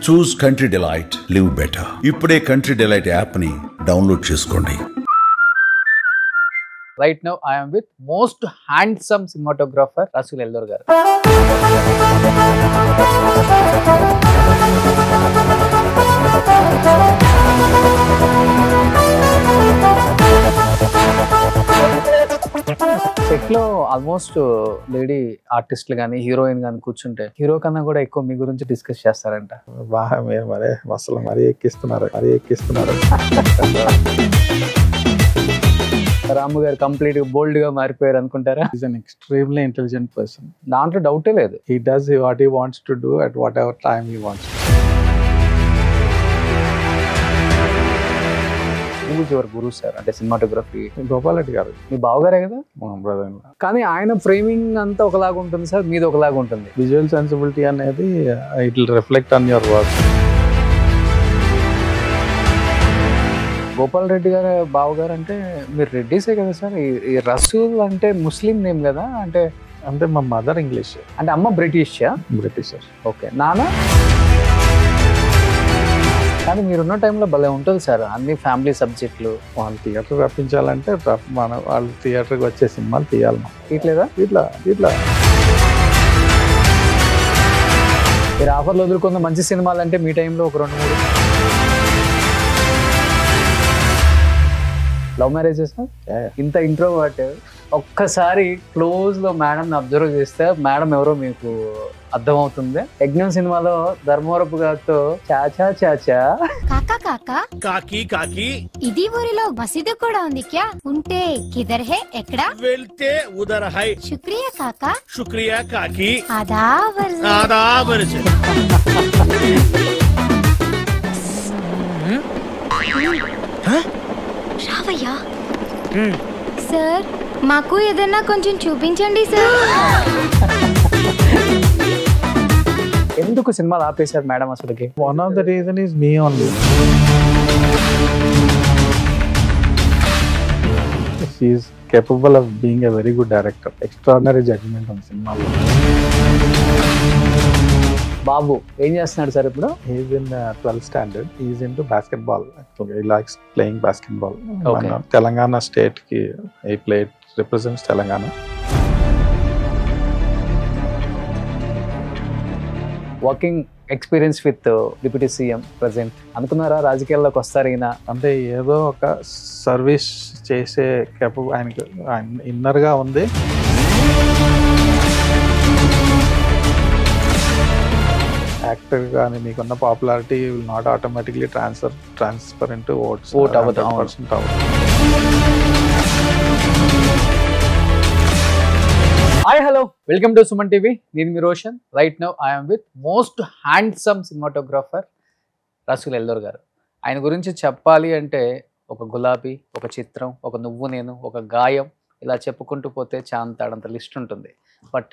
చూస్ country delight, live better. ఇప్పుడే country delight app ని download చేసుకోండి. Right now I am with most handsome cinematographer Rasul Eldor garu. Set లో almost lady ఆర్టిస్టులు కానీ heroine కానీ కూర్చుంటే హీరో కన్నా కూడా ఎక్కువ మీ గురించి డిస్కస్ చేస్తారంట. బాగా మీరు అసలు మరీ ఎక్కిస్తున్నారు. రాము గారు కంప్లీట్ గా బోల్డ్ గా మారిపోయారు అనుకుంటారా? Is an extremely intelligent person. దాంట్లో డౌటే లేదు. He does what he wants to do at what ever time he wants. Your Guru sir అంటే సినిమాటోగ్రఫీ గోపాల్ రెడ్డి గారు మీ బావగారే కదా? మా బ్రదర్. కానీ ఆయన ఫ్రేమింగ్ అంతా ఒకలాగా ఉంటుంది సార్, మీది ఒకలాగా ఉంటుంది. విజువల్ సెన్సిబిలిటీ అనేది it will reflect on your work. Gopal Reddy గారు బావగారు అంటే మీరు రెడ్డిసే కదా సార్? ఈ రసూల్ అంటే ముస్లిం నేమ్ కదా? అంటే మా మదర్ ఇంగ్లీష్, అంటే అమ్మ బ్రిటిషా? బ్రిటిషర్. ఓకే. నాన్న? కానీ మీరున్న టైంలో భలే ఉంటుంది సార్ అన్ని ఫ్యామిలీ సబ్జెక్టులు. వాళ్ళు థియేటర్ రప్పించాలంటే వాళ్ళు థియేటర్కి వచ్చే సినిమాలు తీయాలి. ఇట్లేదా? ఇట్లా మీరు ఆఫర్లు వదులుకున్న మంచి సినిమాలు అంటే మీ టైంలో ఒక 2-3 లవ్ మ్యారేజెస్. ఇంత ఇంట్రోవర్ట్ ఒక్కసారి క్లోజ్ లో మేడం అబ్జర్వ్ చేస్తే మేడం ఎవరో మీకు అర్థమవుతుంది. యజ్ఞం సినిమాలో ధర్మవరపు గారితో చాచా చాచా కాకా కాకా కాకి కాకి ఇది ఊరిలో మసీదు కూడా ఉంది క్యా? ఉంటే కిదర్ హే ఎక్కడ? వెళ్తే ఉదర్ హై. శుక్రియా కాకా. శుక్రియా కాకి. ఆదాబర్ ఆదాబర్. రావయ్యా సార్, మాకు ఏదన్నా కొంచెం చూపించండి సార్. ఎందుకు సినిమాలు ఆపేశారు మేడం అసలుకి? One of the reason is me only. She is capable of being a very good director. Extraordinary judgment on సినిమాలో. బాబు ఏం చేస్తున్నాడు సార్ ఇప్పుడు? He's in 12th standard. He's into basketball. He likes playing basketball. Okay. Telangana state ki he played, represents Telangana. Working experience with deputy CM present అనుకున్నారా రాజకీయాల్లోకి వస్తారు ఈయన? అంటే ఏదో ఒక సర్వీస్ చేసే ఆయనకి ఇన్నర్గా ఉంది. యాక్టర్ కానీ మీకున్న popularity will not automatically transfer into vote అవ్వదు. Hi hello, welcome to Suman TV. నేను మీ Roshan. Right now I'm with most handsome cinematographer Rasool ఎల్దోర్ గారు. ఆయన గురించి చెప్పాలి అంటే ఒక గులాబీ, ఒక చిత్రం, ఒక నువ్వు నేను, ఒక గాయం, ఇలా చెప్పుకుంటూ పోతే చాంతాడంత లిస్ట్ ఉంటుంది. బట్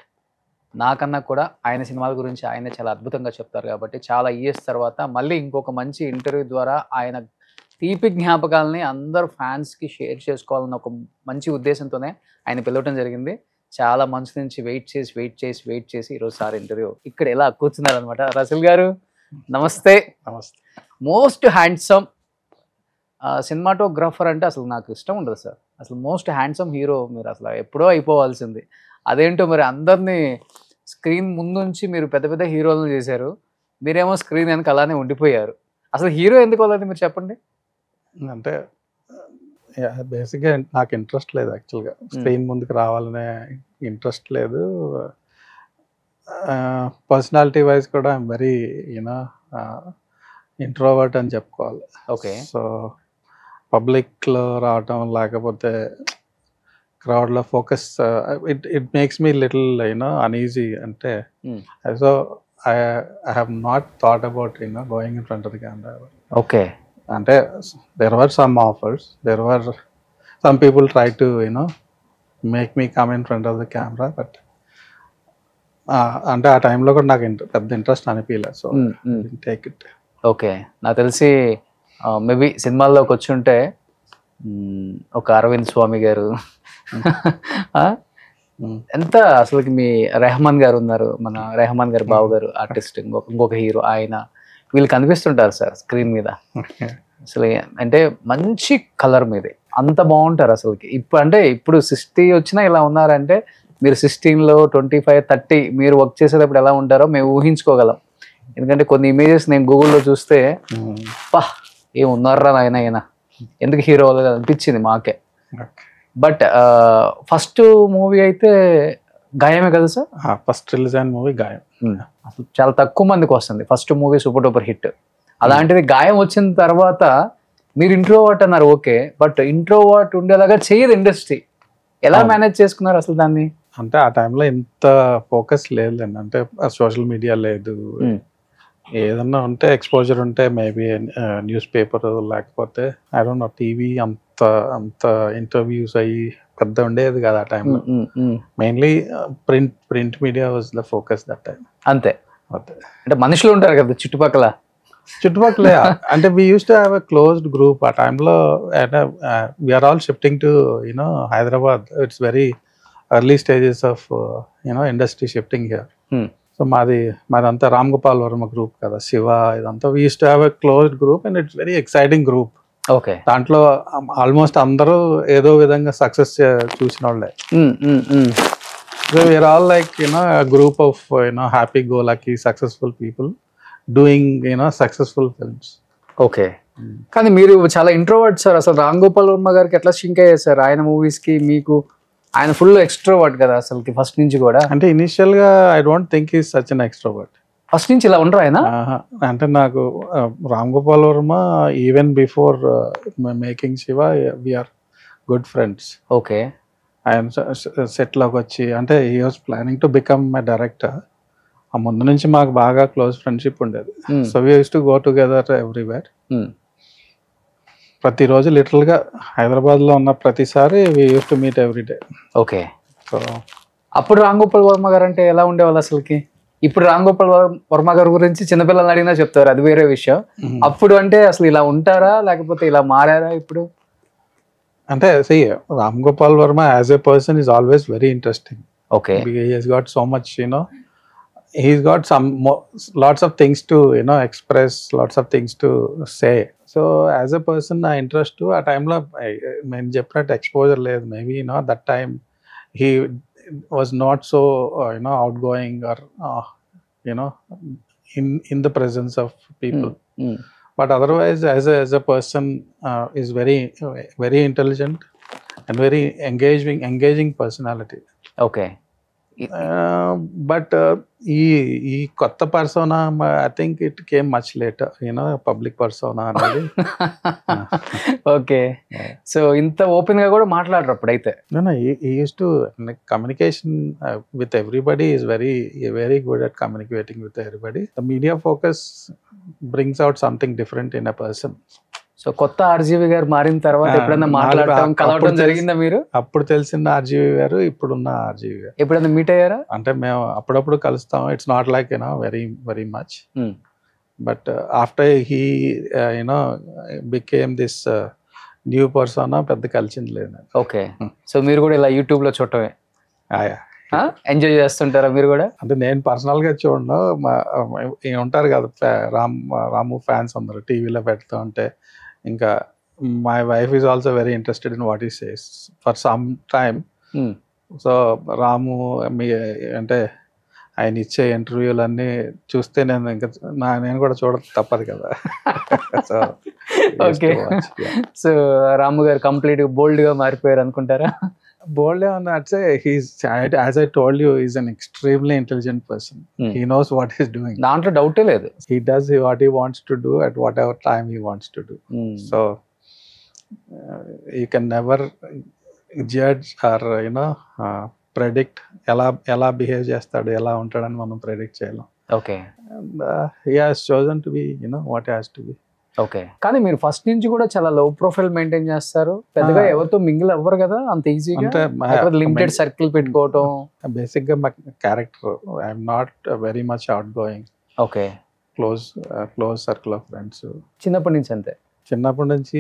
నాకన్నా కూడా ఆయన సినిమాల గురించి ఆయన చాలా అద్భుతంగా చెప్తారు. కాబట్టి చాలా ఇయర్స్ తర్వాత మళ్ళీ ఇంకొక మంచి ఇంటర్వ్యూ ద్వారా ఆయన తీపి జ్ఞాపకాలని అందరు ఫ్యాన్స్కి షేర్ చేసుకోవాలన్న ఒక మంచి ఉద్దేశంతోనే ఆయన పిలవటం జరిగింది. చాలా మంత్స్ నుంచి వెయిట్ చేసి ఈరోజు సార్ ఇంటర్వ్యూ ఇక్కడ ఎలా కూర్చున్నారు అనమాట. రసూల్ గారు నమస్తే. నమస్తే. మోస్ట్ హ్యాండ్సమ్ సినిమాటోగ్రాఫర్ అంటే అసలు నాకు ఇష్టం ఉండదు సార్. అసలు మోస్ట్ హ్యాండ్సమ్ హీరో మీరు అసలు ఎప్పుడో అయిపోవాల్సింది. అదేంటో మరి అందరినీ స్క్రీన్ ముందు నుంచి మీరు పెద్ద పెద్ద హీరోలను చేశారు, మీరేమో స్క్రీన్ వెనక అలానే ఉండిపోయారు. అసలు హీరో ఎందుకు అవ్వాలి మీరు చెప్పండి. అంటే బేసిక్గా నాకు ఇంట్రెస్ట్ లేదు. యాక్చువల్గా స్క్రీన్ ముందుకు రావాలనే ఇంట్రెస్ట్ లేదు. పర్సనాలిటీ వైజ్ కూడా ఐఎమ్ వెరీ యూనో ఇంట్రోవర్ట్ అని చెప్పుకోవాలి. ఓకే. సో పబ్లిక్లో రావటం లేకపోతే క్రౌడ్లో focus it makes me little you know uneasy. అంటే so I have not thought about you know going in front of the camera. Okay. అంటే there were some offers, there were some people try to make me come in front of the camera, but అంటే ఆ టైంలో కూడా నాకు పెద్ద interest అనిపించలేదు. So take it. Okay. నాకు తెలిసి మేబీ సినిమాల్లోకి వచ్చి ఉంటే ఒక అరవింద్ స్వామి గారు, ఎంత అసలుకి మీ రెహమాన్ గారు ఉన్నారు, మన రెహమాన్ గారు బావ గారు ఆర్టిస్ట్, ఇంకొక హీరో, ఆయన వీళ్ళు కనిపిస్తుంటారు సార్ స్క్రీన్ మీద. అసలు అంటే మంచి కలర్ మీది, అంత బాగుంటారు అసలుకి. ఇప్పుడు 60 వచ్చినా ఇలా ఉన్నారంటే మీరు 16లో 25, 30 మీరు వర్క్ చేసేటప్పుడు ఎలా ఉంటారో మేము ఊహించుకోగలం. ఎందుకంటే కొన్ని ఇమేజెస్ నేను గూగుల్లో చూస్తే పా ఏం ఉన్నారా నాయన అయినా ఎందుకు హీరో అనిపించింది మాకే. బట్ ఫస్ట్ మూవీ అయితే గాయమే కదా సార్? ఫస్ట్ రిలీజ్ అయిన మూవీ గాయం. అసలు చాలా తక్కువ మందికి వస్తుంది first movie super duper hit. అలాంటిది గాయం వచ్చిన తర్వాత మీరు ఇంట్రోవర్ట్ అన్నారు, ఓకే, బట్ ఇంట్రోవర్ట్ ఉండేలాగా చేయదు ఇండస్ట్రీ. ఎలా మేనేజ్ చేసుకున్నారు అసలు దాన్ని? అంటే ఆ టైంలో ఇంత ఫోకస్ లేదండి. అంటే సోషల్ మీడియా లేదు, ఏదన్నా ఉంటే ఎక్స్పోజర్ ఉంటే మేబీ న్యూస్ పేపర్ లేకపోతే ఐ డోంట్ నో టీవీ అంత ఇంటర్వ్యూస్ అయ్యి పెద్ద ఉండేది కదా ఆ టైంలో. Mainly print media was the focus that time. అంతే. అంటే మనుషులు ఉంటారు కదా చుట్టుపక్కల అంటే we use to have a closed group ఆ టైంలో. We are all shifting to Hyderabad. It's very early stages of industry shifting here. So మాదంతా రామ్ గోపాల్ వర్మ గ్రూప్ కదా, శివ, ఇదంతా we use to have a closed group and it's very exciting group. Okay. దాంట్లో almost అందరూ ఏదో విధంగా success చూసిన వాళ్ళే. So we're all like group of happy go lucky successful people doing successful films. Okay. కానీ మీరు చాలా ఇంట్రోవర్ట్ సార్. అసలు రామ్ గోపాల్ వర్మ గారికి ఎట్లా సింక్ అయ్యారు సార్ ఆయన మూవీస్ కి? మీకు ఆయన ఫుల్ ఎక్స్ట్రోవర్ట్ కదా అసలుకి ఫస్ట్ నుంచి కూడా. అంటే ఇనిషియల్ గా I don't think is such an extrovert. First నుంచి ఇలా ఉండరు ఆయన? అంటే నాకు Ram Gopal Varma even before making Shiva we're good friends. Okay. ఆయన సెట్ లోకి వచ్చి అంటే he was planning to become my director. ఆ ముందు నుంచి మాకు బాగా క్లోజ్ ఫ్రెండ్షిప్ ఉండేది. So we use to go together everywhere. ప్రతిరోజు లిటరల్ గా హైదరాబాద్ లో ఉన్న ప్రతిసారి we use to meet every day. Okay. So అప్పుడు రామ్ గోపాల్ వర్మ గారు అంటే ఎలా ఉండేవాళ్ళు అసలుకి? ఇప్పుడు రామ్ గోపాల్ వర్మ గారి గురించి చిన్నపిల్లలు అడిగినా చెప్తారు, అది వేరే విషయం. అప్పుడు అంటే అసలు ఇలా ఉంటారా లేకపోతే ఇలా మారారా ఇప్పుడు? అంటే Ram Gopal Varma as a person is always very interesting. Okay. He has got so much he's got lots of things to express, lots of things to say. So as a person I interest to ఆ టైంలో నేను చెప్పినట్టు exposure లేదు. Maybe that time he was not so outgoing or in the presence of people. But otherwise as a person is very intelligent and very engaging personality. Okay. But ఈ కొత్త persona I think it came much later, public persona అనేది. Okay. So ఇంత open గా కూడా మాట్లాడరు అప్పుడైతే? Communication with everybody is very good at communicating with everybody. The media focus brings out something different in a person. So కొత్త RGV గారు మారిన తర్వాత ఎప్పుడైనా మాట్లాడటం కలవటం జరిగిందా మీరు? అప్పుడు తెలిసిన ఆర్జీవి గారు ఇప్పుడున్న ఆర్జీవి గారు ఎప్పుడైనా మీట్ అయ్యారా? అంటే మేము అప్పుడప్పుడు కలుస్తాం. It's not like very much. But after he became this new person పెద్ద కలిసింది లేదు. ఓకే. సో మీరు కూడా ఇలా యూట్యూబ్ లో చూడటమే ఎంజాయ్ చేస్తుంటారా మీరు కూడా? అంటే నేను పర్సనల్ గా చూడను, ఉంటారు కదా రాము ఫ్యాన్స్ అందరు టీవీలో పెడతా ఉంటే. ఇంకా my wife is also very interested in what he says for some time. So Ramu అంటే ఆయన ఇచ్చే ఇంటర్వ్యూలన్నీ చూస్తే నేను కూడా చూడ తప్పదు కదా. So okay. సో రాము గారు కంప్లీట్ బోల్డ్ గా మారిపోయారు అనుకుంటారా? Bold on that say as I told you, he's an extremely intelligent person. He knows what he's doing. దాంట్లో డౌటే లేదు. He does what he wants to do at whatever time he wants to do. So you can never judge or predict ఎలా behave చేస్తాడు, ఎలా ఉంటాడని మనం predict చేయలేం. Okay. He has chosen to be what he has to be. Okay. కానీ మీరు first నుంచి కూడా చాలా లో ప్రొఫైల్ మెయింటైన్ చేస్తారు, పెద్దగా ఎవరితో మింగిల్ అవ్వరు కదా అంత ఈజీగా? లిమిటెడ్ సర్కిల్ పెట్టుకోవటం. బేసిక్ గా మా character I'm not very much out going. Okay. Close circle of friends చిన్నప్పటి నుంచి అంతే? చిన్నప్పటి నుంచి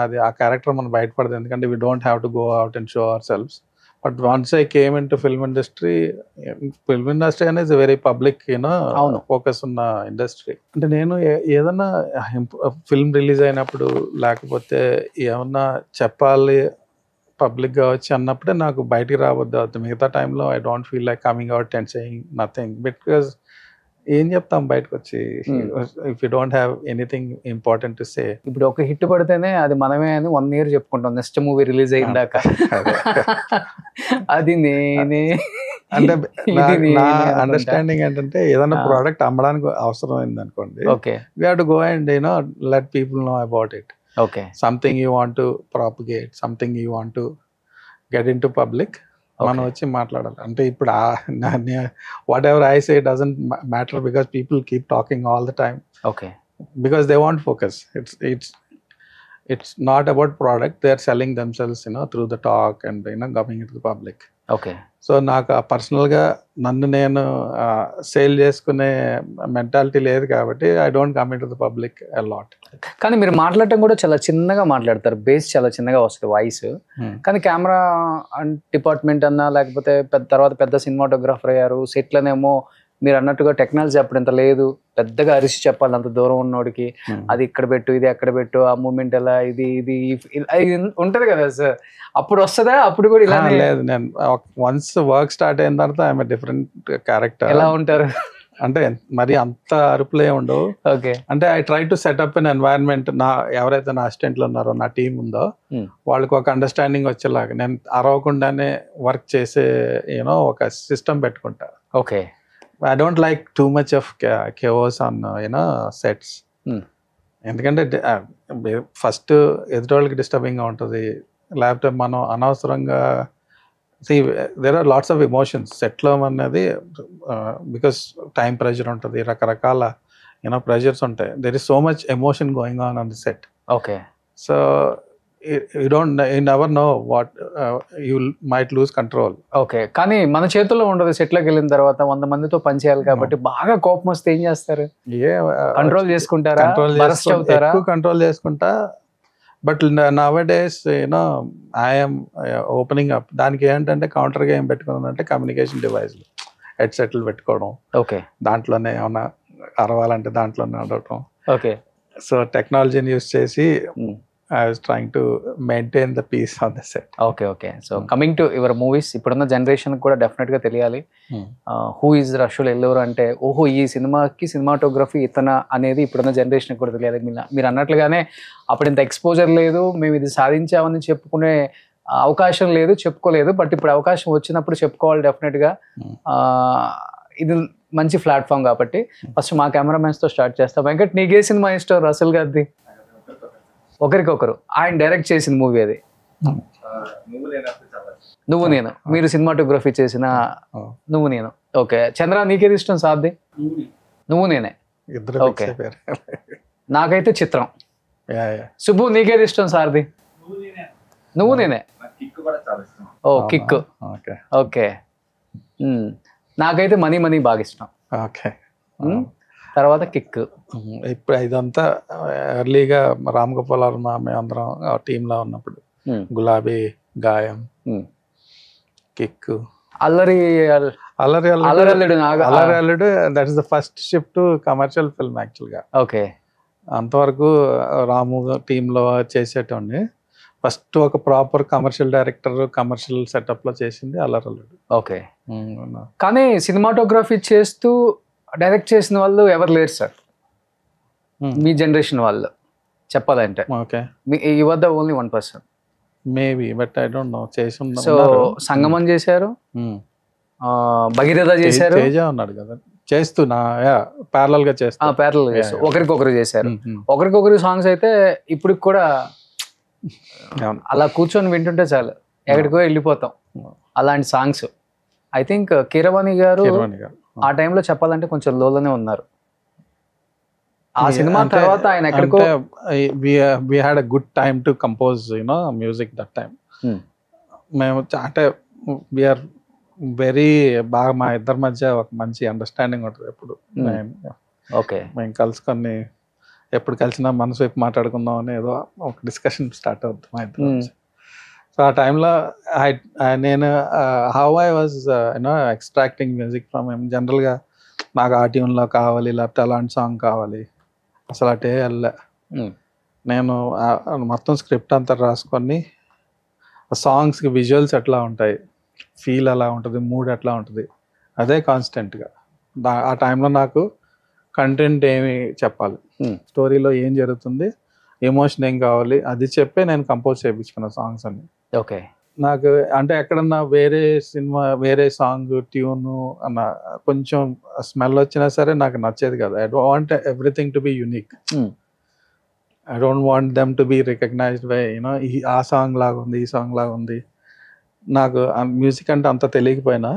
అది ఆ క్యారెక్టర్ మనం బయటపడదు. ఎందుకంటే we don't have to go out and show hour selves. But once I came in to film industry అనేది వెరీ పబ్లిక్ అవును. ఫోకస్ ఉన్న ఇండస్ట్రీ. అంటే నేను ఏదన్నా ఫిల్మ్ రిలీజ్ అయినప్పుడు లేకపోతే ఏమన్నా చెప్పాలి పబ్లిక్గా వచ్చి అన్నప్పుడే నాకు బయటికి రావద్దు అవుతుంది. మిగతా టైంలో I don't feel like coming out and saying nothing, because ఏం చెప్తాం బయటకు వచ్చి if you don't have anything important to say. ఇప్పుడు ఒక హిట్ పడితేనే అది మనమే అని 1 year చెప్పుకుంటాం నెక్స్ట్ మూవీ రిలీజ్ అయిందాక. అది నేనే అంటే ఇది నా నేనే అండర్స్టాండింగ్ ఏంటంటే ఏదైనా ప్రోడక్ట్ అమ్మడానికి అవసరం అయింది అనుకోండి, okay we have to go and let people know about it. Okay Something you want to propagate, something you want to get into public, మనం వచ్చి మాట్లాడాలి. అంటే ఇప్పుడు what ever I say doesn't matter because people keep talking all the time okay because they want focus. It's not about product, they are selling themselves through the talk and coming into the public. Okay so నాకు పర్సనల్గా నన్ను నేను sale చేసుకునే mentality లేదు కాబట్టి I don't come in to the public a lot. కానీ మీరు మాట్లాడటం కూడా చాలా చిన్నగా మాట్లాడతారు, బేస్ చాలా చిన్నగా వస్తుంది వాయిస్. కానీ కెమెరా డిపార్ట్మెంట్ అన్నా లేకపోతే తర్వాత పెద్ద సినిమాటోగ్రాఫర్ అయ్యారు, సెట్లనేమో మీరు అన్నట్టుగా టెక్నాలజీ అప్పుడు ఇంత లేదు, పెద్దగా అరిసి చెప్పాలి అంత దూరం ఉన్నోడికి, అది ఇక్కడ పెట్టు ఇది అక్కడ పెట్టు ఆ మూమెంట్ ఎలా ఇది ఇది ఉంటది కదా సార్. అప్పుడు వస్తుందా? అప్పుడు కూడా ఇలా లేదు, నేను వన్స్ వర్క్ స్టార్ట్ అయిన తర్వాత ఐఎమ్ డిఫరెంట్ క్యారెక్టర్. ఎలా ఉంటారు అంటే మరి అంత అరుపులే ఉండవు. ఓకే అంటే I try to set up an environment. ఎవరైతే నా అసిస్టెంట్లు ఉన్నారో నా టీం ఉందో వాళ్ళకి ఒక అండర్స్టాండింగ్ వచ్చేలాగా నేను అరవకుండానే వర్క్ చేసే ఒక సిస్టమ్ పెట్టుకుంటా. Okay I don't like too much of chaos on sets. ఎందుకంటే ఫస్ట్ ఎదుటోళ్ళకి డిస్టర్బింగ్గా ఉంటుంది, లేకపోతే మనం అనవసరంగా there are lots of emotions సెట్లో అనేది. బికాస్ టైం ప్రెషర్ ఉంటుంది, రకరకాల ప్రెషర్స్ ఉంటాయి. There is so much emotion going on the set. Okay so you never know what you might lose control. Okay కానీ మన చేతుల్లో ఉండదు. సెట్లోకి వెళ్ళిన తర్వాత 100 మందితో పనిచేయాలి కాబట్టి బాగా కోపం వస్తే ఏం చేస్తారు? కంట్రోల్ చేసుకుంటారా? కంట్రోల్ చేసుకుంటా. But now days I'm opening up. దానికి ఏంటంటే కౌంటర్గా ఏం పెట్టుకున్నానంటే కమ్యూనికేషన్ డివైస్లు హెడ్సెట్లు పెట్టుకోవడం. ఓకే దాంట్లోనే ఏమన్నా అరవాలంటే దాంట్లోనే అడగటం. ఓకే సో టెక్నాలజీని యూస్ చేసి I was trying to maintain the peace on the set. Okay so coming to your movies, ఇప్పుడున్న జనరేషన్ కూడా డెఫినెట్ గా తెలియాలి హూ ఈజ్ రసూల్ ఎల్లూరు అంటే, ఓహో ఈ సినిమాకి సినిమాటోగ్రఫీ ఇతన అనేది ఇప్పుడున్న జనరేషన్ కూడా తెలియాలి. మీరు అన్నట్లుగానే అప్పుడు ఇంత ఎక్స్పోజర్ లేదు, మేము ఇది సాధించామని చెప్పుకునే అవకాశం లేదు, చెప్పుకోలేదు. బట్ ఇప్పుడు అవకాశం వచ్చినప్పుడు చెప్పుకోవాలి డెఫినెట్ గా. ఇది మంచి ప్లాట్ఫామ్ కాబట్టి ఫస్ట్ మా కెమెరామెన్స్ తో స్టార్ట్ చేస్తాం. వెంకట్, నీకే సినిమా ఇష్టం రసూల్ గారిది? ఒకరికొకరు ఆయన డైరెక్ట్ చేసిన మూవీ అది నువ్వు నేను, మీరు సినిమాటోగ్రఫీ చేసిన నువ్వు నేను. ఓకే చంద్ర, నీకేది ఇష్టం? సాధ్ది నువ్వు నేనే. ఓకే నాకైతే చిత్రం. సుబ్బు, నీకేది ఇష్టం? సార్ది నువ్వు నేనే. ఓ కిక్. ఓకే నాకైతే మనీ మనీ బాగా ఇష్టం. ఓకే తర్వాత కిక్. ఇప్పుడు ఇదంతా ఎర్లీగా రామ్ గోపాల్ వర్మ మేమందరం టీంలో ఉన్నప్పుడు గులాబీ, గాయం, Kick, Allari Alludu. That is the first shift to commercial film యాక్చువల్గా. ఓకే అంతవరకు రాము టీంలో చేసేటోండి. ఫస్ట్ ఒక proper commercial director commercial setup లో చేసింది అల్లరల్లుడు. ఓకే కానీ సినిమాటోగ్రఫీ చేస్తూ డైరెక్ట్ చేసిన వాళ్ళు ఎవరు లేరు సార్ మీ జనరేషన్ వాళ్ళు చెప్పాలంటే. Okay you are the only 1%. Maybe but I don't know. చేసి సో సంగమం చేశారు, భగీరథ చేశారు, తేజ ఉన్నాడు కదా చేస్తున్నా ప్యారలల్ గా చేస్తా. ప్యారలల్ చేస్తారు, ఒకరికొకరు చేశారు. ఒకరికొకరు సాంగ్స్ అయితే ఇప్పుడు కూడా అలా కూర్చొని వింటుంటే చాలు ఎక్కడికో వెళ్ళిపోతాం. అలాంటి సాంగ్స్ ఐ థింక్ కీరవాణి గారు ఆ టైంలో చెప్పాలంటే కొంచెం లోలోనే ఉన్నారు. ఆ సినిమా తర్వాత ఆయన ఎక్కడికో we had a good time to compose music that time. మేము అంటే వీఆర్ వెరీ బాగా మా ఇద్దరి మధ్య ఒక మంచి అండర్స్టాండింగ్ ఉంటుంది ఎప్పుడు. ఓకే మేము కలుసుకొని ఎప్పుడు కలిసినా మనసు వైపు మాట్లాడుకుందాం అని ఏదో ఒక డిస్కషన్ స్టార్ట్ అవుతుంది మా ఇద్దరు. సో ఆ టైంలో నేను how I was extracting music from him. జనరల్గా నాకు ఆ ట్యూన్లో కావాలి, లేకపోతే అలాంటి సాంగ్ కావాలి, అసలు అటే వెళ్ళా. నేను మొత్తం స్క్రిప్ట్ అంతా రాసుకొని సాంగ్స్కి విజువల్స్ ఎట్లా ఉంటాయి, ఫీల్ ఎలా ఉంటుంది, మూడ్ ఎట్లా ఉంటుంది, అదే కాన్స్టెంట్గా. ఆ టైంలో నాకు కంటెంట్ ఏమి చెప్పాలి, స్టోరీలో ఏం జరుగుతుంది, ఎమోషన్ ఏం కావాలి, అది చెప్పే నేను కంపోజ్ చేయించుకున్న సాంగ్స్ అన్ని. ఓకే. నాకు అంటే ఎక్కడన్నా వేరే సినిమా వేరే సాంగ్ ట్యూను అన్న కొంచెం స్మెల్ వచ్చినా సరే నాకు నచ్చేది కదా. I don't want everything to be unique. I don't want them to be recognised by ఆ సాంగ్ లాగా ఉంది, ఈ సాంగ్ లాగా ఉంది. నాకు మ్యూజిక్ అంటే అంత తెలియకపోయినా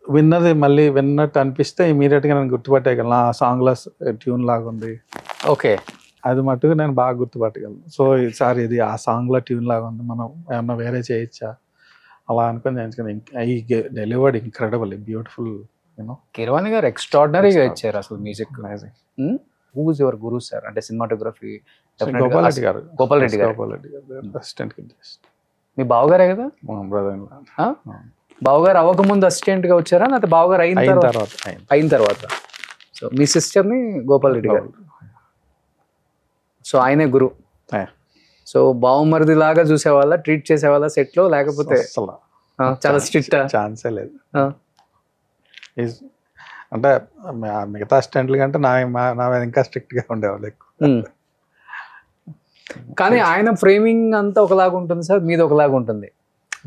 విన్నది మళ్ళీ విన్నట్టు అనిపిస్తే ఇమీడియట్గా నేను గుర్తుపట్టేయగలను, ఆ సాంగ్లో ట్యూన్ లాగా ఉంది. ఓకే. అది మట్టుకు నేను బాగా గుర్తుపట్టగలను. సో ఈసారి ఇది ఆ సాంగ్లో ట్యూన్ లాగా ఉంది, మనం ఏమన్నా వేరే చేయొచ్చా అలా అనుకుని చేయించుకుని. ఈ డెలివర్డ్ ఇంక్రెడిబుల్ బ్యూటిఫుల్. కీరవాణి గారు ఎక్స్ట్రాడినరీగా ఇచ్చారు అసలు music. Who is your Guru sir? అంటే సినిమాటోగ్రఫీ గోపాల్ రెడ్డి గారు. గోపాల్ రెడ్డి గారు అసిస్టెంట్. మీ బావగారే కదా? బ్రదర్. బావగారు అవ్వకముందు అసిస్టెంట్ గా వచ్చారా, లేకపోతే బావగారు అయిన తర్వాత? సో మీ సిస్టర్ ని గోపాల్ రెడ్డి గారు, సో ఆయనే గురు. సో బావమరిది లాగా చూసేవాళ్ళ, ట్రీట్ చేసేవాళ్ళ సెట్ లో, లేకపోతే చాలా స్ట్రిక్ట్? ఛాన్సే లేదు. అంటే మిగతా అసిస్టెంట్ల కంటే నా మీద ఇంకా స్ట్రిక్ట్ గా ఉండేవాళ్ళు ఎక్కువ. కానీ ఆయన ఫ్రేమింగ్ అంతా ఒకలాగా ఉంటుంది సార్, మీది ఒకలాగా ఉంటుంది.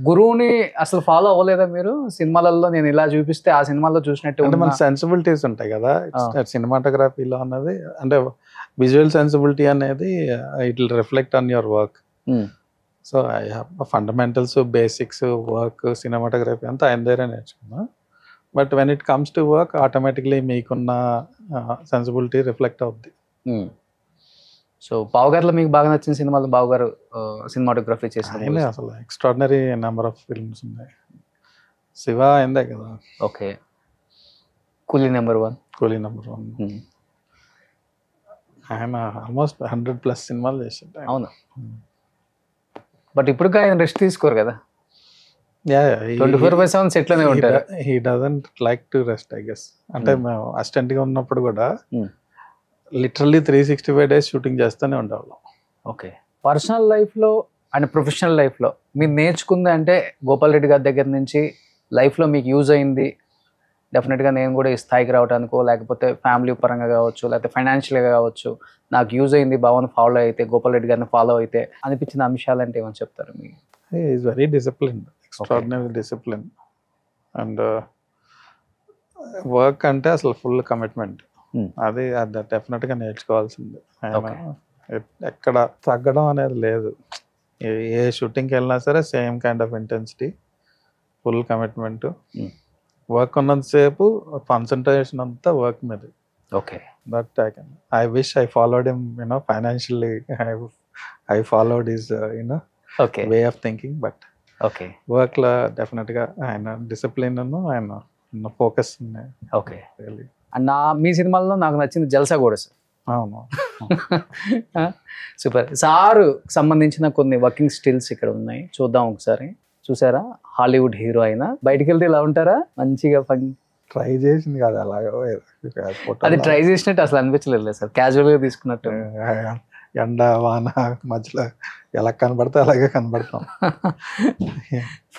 గురువుని అసలు ఫాలో అవ్వలేదా మీరు? సినిమాలలో నేను ఇలా చూపిస్తే ఆ సినిమాలో చూసినట్టు అంటే మన సెన్సిబిలిటీస్ ఉంటాయి కదా సినిమాటోగ్రఫీలో అన్నది. అంటే విజువల్ సెన్సిబిలిటీ అనేది it will reflect on your work. So I have fundamentals, basics, work, cinematography అంతా ఆయన దగ్గర నేర్చుకున్నా. But when it comes to work automatically మీకున్న సెన్సిబిలిటీ రిఫ్లెక్ట్ అవుద్ది. సో బావగారిలో మీకు బాగా నచ్చిన సినిమాలు, బావగారు సినిమాటోగ్రఫీ చేసిన అసలు ఎక్స్ట్రాడినరీ నెంబర్ ఆఫ్ ఫిల్మ్స్ ఉన్నాయి. శివ అయిందే కదా. ఓకే. కూలీ నెంబర్ 1. కూలీ నెంబర్ 1 ఆయన ఆల్మోస్ట్ 100+ సినిమాలు చేశాడు. అవును. బట్ ఇప్పుడు ఆయన రెస్ట్ తీసుకోరు కదా, 24/7 సెట్ లోనే ఉంటారు. He doesn't like to rest I guess. అంటే మేము అసిస్టెంట్ గా ఉన్నప్పుడు కూడా లిటరల్లీ 365 days షూటింగ్ చేస్తూనే ఉండేవాళ్ళం. ఓకే. పర్సనల్ లైఫ్లో అండ్ ప్రొఫెషనల్ లైఫ్లో మీరు నేర్చుకుంది అంటే గోపాల్ రెడ్డి గారి దగ్గర నుంచి లైఫ్లో మీకు యూజ్ అయింది, డెఫినెట్గా నేను కూడా ఈ స్థాయికి రావడానికో, లేకపోతే ఫ్యామిలీ పరంగా కావచ్చు, లేకపోతే ఫైనాన్షియల్గా కావచ్చు, నాకు యూజ్ అయింది భావన ఫాలో అయితే, గోపాల్ రెడ్డి గారిని ఫాలో అయితే అనిపించిన అంశాలు అంటే ఏమని చెప్తారు? Me is very discipline, extraordinary discipline. And work అంటే అసలు ఫుల్ కమిట్మెంట్. అది డెఫినెట్గా నేర్చుకోవాల్సిందే. ఎక్కడ తగ్గడం అనేది లేదు. ఏ షూటింగ్కి వెళ్ళినా సరే same kind of intensity, full commitment. Work ఉన్నంతసేపు కాన్సన్ట్రేషన్ అంతా వర్క్ మీద. Okay. That I wish I followed him financially. I followed his way of thinking. But okay, వర్క్లో డెఫినెట్గా ఆయన డిసిప్లిన్ ఆయన ఫోకస్ ఉన్నాయి. ఓకే. అండ్ మీ సినిమాల్లో నాకు నచ్చింది జల్సా కూడా సార్. అవును. సూపర్. సారు సంబంధించిన కొన్ని వర్కింగ్ స్టిల్స్ ఇక్కడ ఉన్నాయి, చూద్దాం ఒకసారి. చూసారా? హాలీవుడ్ హీరో అయినా బయటికి వెళ్తే ఇలా ఉంటారా? మంచిగా ట్రై చేసింది కదా అలాగే. అది ట్రై చేసినట్టు అసలు అనిపించలేదు సార్, క్యాజువల్ గా తీసుకున్నట్టు. ఎండ వాన మధ్యలో ఎలా కనబడితే అలాగే కనబడతాం.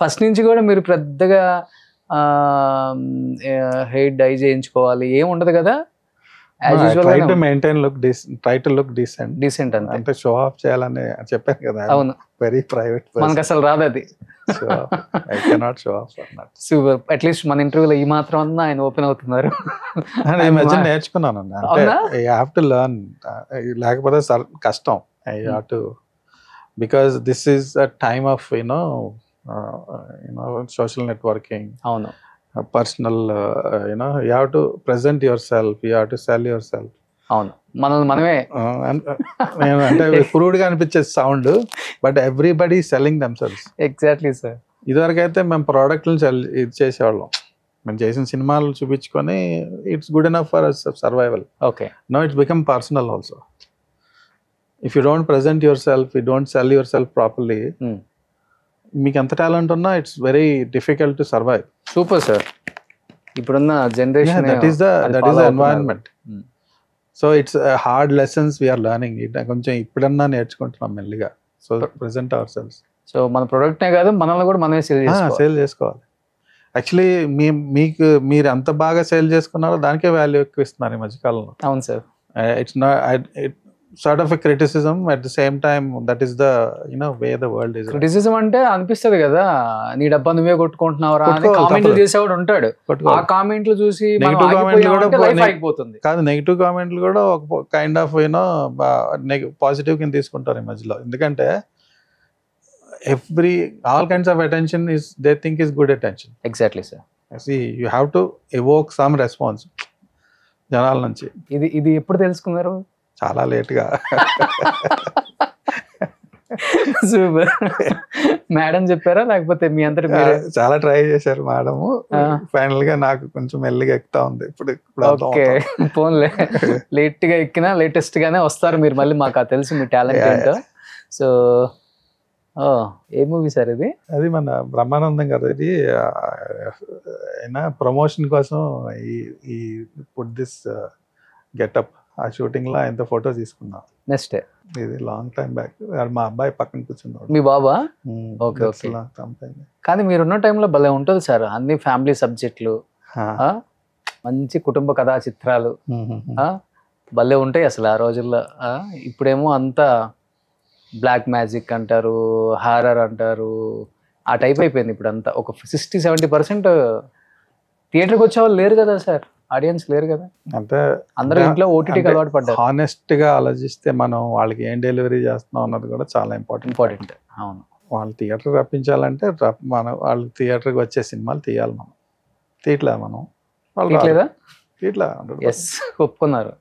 ఫస్ట్ నుంచి కూడా మీరు పెద్దగా హెయిర్ డై చేయించుకోవాలి ఏం ఉండదు కదా? డీసెంట్ అంటే షో ఆఫ్ చేయాలని చెప్పాను కదా. అవును, వెరీ ప్రైవేట్. మనకు అసలు రాదు అది. I cannot show off. Super. At least మన ఇంటర్వ్యూలో ఈ మాత్రం అన్నా ఆయన ఓపెన్ అవుతున్నారు. ఈ మధ్య నేర్చుకున్నాను. ఐ హావ్ టు లెర్న్, లేకపోతే కష్టం. I have to, because this is a time of social networking. అవును. Personal, you have to present yourself, you have to sell yourself. అవును, మనమే అంటే క్రూడ్ గా అనిపించే sound, but everybody selling themselves. Exactly sir. ఇదివరకు అయితే మేము ప్రోడక్ట్లను ఇది చేసేవాళ్ళం, మేము చేసిన సినిమాలు చూపించుకొని it's good enough for survival. Okay. Now it's become personal also. If you don't present yourself, you don't sell yourself properly, మీకు ఎంత టాలెంట్ ఉన్నా it's very difficult to survive. Super sir. ఇప్పుడున్న generation that is the environment. So it's hard lessons we are learning. కొంచెం ఇప్పుడన్నా నేర్చుకుంటున్నాం మెల్లిగా. So present ourselves. So మన ప్రొడక్ట్నే కాదు, మనల్ని కూడా మనమే సేల్ చేసుకోవాలి. యాక్చువల్లీ మీరు ఎంత బాగా సేల్ చేసుకున్నారో దానికే వాల్యూ ఎక్కువ ఇస్తున్నారు ఈ మధ్యకాలంలో. అవును sir. It's not sort of a criticism at the same time. That is the way the world is. Criticism అంటే అనిపిస్తుంది కదా, నీ డబ్బా నువ్వే కొట్టుకుంటున్నావురా అని కామెంట్లు చేసేవాడు ఉంటాడు. ఆ కామెంట్లు చూసి అయిపోతుంది కాదు, నెగిటివ్ కామెంట్లు కూడా ఒక కైండ్ ఆఫ్ పాజిటివ్ కింద తీసుకుంటారు ఈ మధ్యలో. ఎందుకంటే all kinds of attention is they think is good attention. Exactly sir. See, you have to evoke some response జనాల నుంచి. ఇది ఎప్పుడు తెలుసుకున్నారు? చాలా లేట్గా. సూపర్. మేడం చెప్పారా లేకపోతే మీ అంతటి చాలా ట్రై చేశారు మేడము. ఫైనల్ గా నాకు కొంచెం మెల్లిగా ఎక్కుతా ఉంది ఇప్పుడు. ఓకే పోన్లే, లేట్ గా ఎక్కినా లేటెస్ట్ గానే వస్తారు మీరు మళ్ళీ. మాకు తెలుసు మీ టాలెంట్ ఏంటో. సో ఏ మూవీ సార్ ఇది? అది మన బ్రహ్మానందం గారు. అయినా ప్రమోషన్ కోసం ఈ పుట్ దిస్ గెటప్ ఆ షూటింగ్ లో ఆయనతో ఫోటో తీసుకున్నా. నెక్స్ట్ ఇది లాంగ్ టైం బ్యాక్. మా అబ్బాయి పక్కన కూర్చున్నాడు. మీ బాబా? Okay okay. కానీ మీరున్న టైంలో భలే ఉంటుంది సార్, అన్ని ఫ్యామిలీ సబ్జెక్టులు, మంచి కుటుంబ కథా చిత్రాలు భలే ఉంటాయి అసలు ఆ రోజుల్లో. ఇప్పుడేమో అంతా బ్లాక్ మ్యాజిక్ అంటారు, హారర్ అంటారు, ఆ టైప్ అయిపోయింది ఇప్పుడు అంతా. ఒక 60-70% థియేటర్కి వచ్చే వాళ్ళు లేరు కదా సార్, ఆడియన్స్ లేరు కదా. అంటే అందరూ ఇంట్లో ఓటీటీకి అలవాటు పడ్డారు. హానెస్ట్ గా ఆలోచిస్తే మనం వాళ్ళకి ఏం డెలివరీ చేస్తున్నాం అన్నది కూడా చాలా ఇంపార్టెంట్. అవును, వాళ్ళు థియేటర్ రప్పించాలంటే మనం వాళ్ళు థియేటర్కి వచ్చే సినిమాలు తీయాలి. మనం తీయట్లేదు. మనం తీయట్లేదా? తీయట్లేదు. ఎస్, ఒప్పుకున్నారు.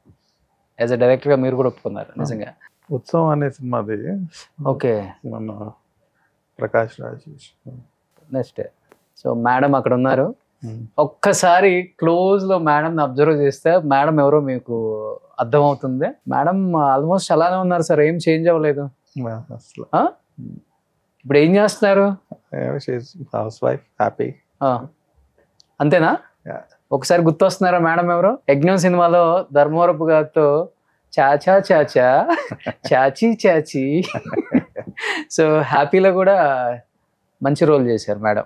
యాజ్ ఎ డైరెక్టర్ గా మీరు కూడా ఒప్పుకున్నారు నిజంగా. ఉత్సవం అనే సినిమాది. ఓకే. మన Prakash Raj. Next so madam అక్కడ ఉన్నారు. ఒక్కసారి క్లోజ్ లో మేడం అబ్జర్వ్ చేస్తే మేడం ఎవరో మీకు అర్థమవుతుంది. మేడం ఆల్మోస్ట్ అలానే ఉన్నారు సార్, ఏం చేంజ్ అవ్వలేదు. ఇప్పుడు ఏం చేస్తున్నారు? House wife, happy. అంతేనా? ఒకసారి గుర్తొస్తున్నారా మేడం ఎవరో? యజ్ఞం సినిమాలో ధర్మవరపు గారితో చాచా చాచా చాచీ చాచీ. సో హ్యాపీలో కూడా మంచి రోల్ చేశారు మేడం.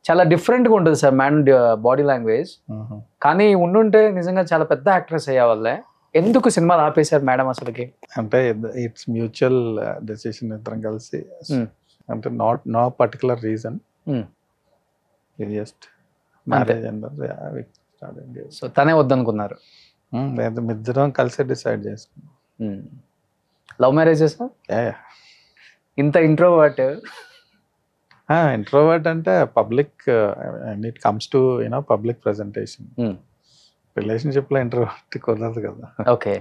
చాలా డిఫరెంట్గా ఉంటుంది సార్ మేడం బాడీ లాంగ్వేజ్. కానీ ఉండుంటే నిజంగా చాలా పెద్ద యాక్ట్రెస్ అయ్యేవాళ్ళే. ఎందుకు సినిమాలు ఆపేశారు మేడం అసలుకి? అంటే ఇట్స్ మ్యూచువల్ డెసిషన్, ఇద్దరం కలిసి. అంటే no particular reason, just marriage. So తనే వద్దనుకున్నారు? ఇద్దరం కలిసి డిసైడ్ చేసుకున్నాం. Love marriages? ఇంత ఇంట్రోవర్ట్. ఇంట్రోవర్ట్ అంటే public, it comes to public presentation. Relationship లో ఇంట్రోవర్ట్ కుదరదు కదా. ఓకే.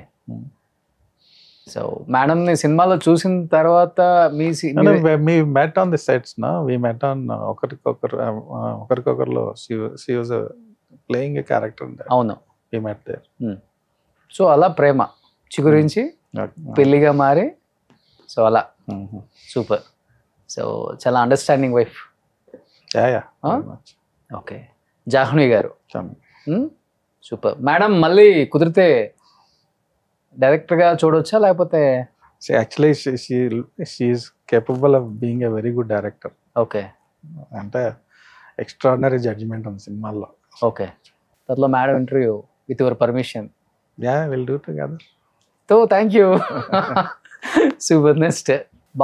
సో మేడం ని సినిమాలో చూసిన తర్వాత మీ మెట్ ఆన్ ది సెట్స్ నా వి మెట్ ఆన్ ఒకరికొకరులో she was playing a character. అవును, వి మెట్ దేర్. సో అలా ప్రేమ చిగురించి పెళ్లిగా మారి, సో అలా సూపర్. సో చాలా understanding wife. Okay. Jahnavi garu super. Madam మళ్ళీ కుదిరితే డైరెక్టర్ గా చూడొచ్చా లేకపోతే? Actually she is capable of being a very good director. Okay. అంటే ఎక్స్ట్రాడినరీ జడ్జిమెంట్ ఉంది సినిమాల్లో. ఓకే. దాంట్లో madam interview with your permission. Will do together. So thank you. Super. Next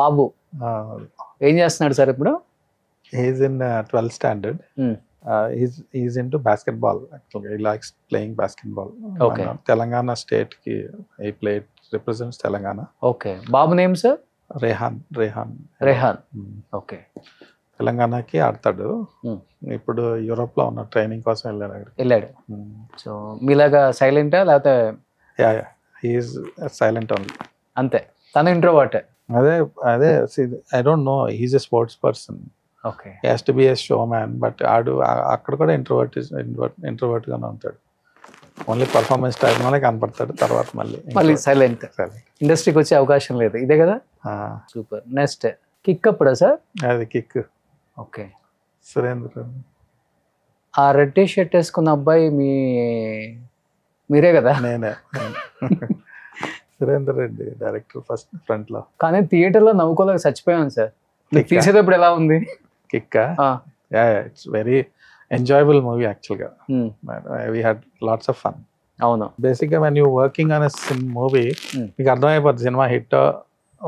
బాబు ఏం చేస్తున్నాడు సార్ ఇప్పుడు? He's in 12th standard. He's into basketball. Actually, he likes playing basketball. Okay. Telangana state ki he played, represents Telangana. Okay. Babu name sir? Rehan. Okay. Telangana కి ఆడతాడు. ఇప్పుడు Europe లో ఉన్న training కోసం వెళ్ళాడు. సో మీలాగా సైలెంటా లేకపోతే? He's silent only. అంతే. తన ఇంట్రోవర్ట్. అదే I don't know, he's a sports person. Okay. He has to be a showman. But అక్కడ కూడా ఇంట్రోవర్ట్ గానే ఉంటాడు. ఓన్లీ పర్ఫార్మెన్స్ టైం లోనే కనపడతాడు, తర్వాత మళ్ళీ సైలెంట్. ఇండస్ట్రీకి వచ్చే అవకాశం లేదు, ఇదే కదా. సూపర్. నెక్స్ట్ కిక్ అప్పుడా సార్? అది కిక్. ఓకే. సురేంద్ర. ఆ రెడ్ టీ షర్ట్ వేసుకున్న అబ్బాయి మీరే కదా? నేనే. Surender Reddy director first front లో. కానీ థియేటర్లో నవ్వుకోలేక చచ్చిపోయాను సార్. Kick-ఆ? తీసేటప్పుడు ఎలా ఉంది? Kick. It's very enjoyable movie యాక్చువల్గా. We had lots of fun. అవును. బేసిక్గా when you working on movie మీకు అర్థమైపోద్ది సినిమా హిట్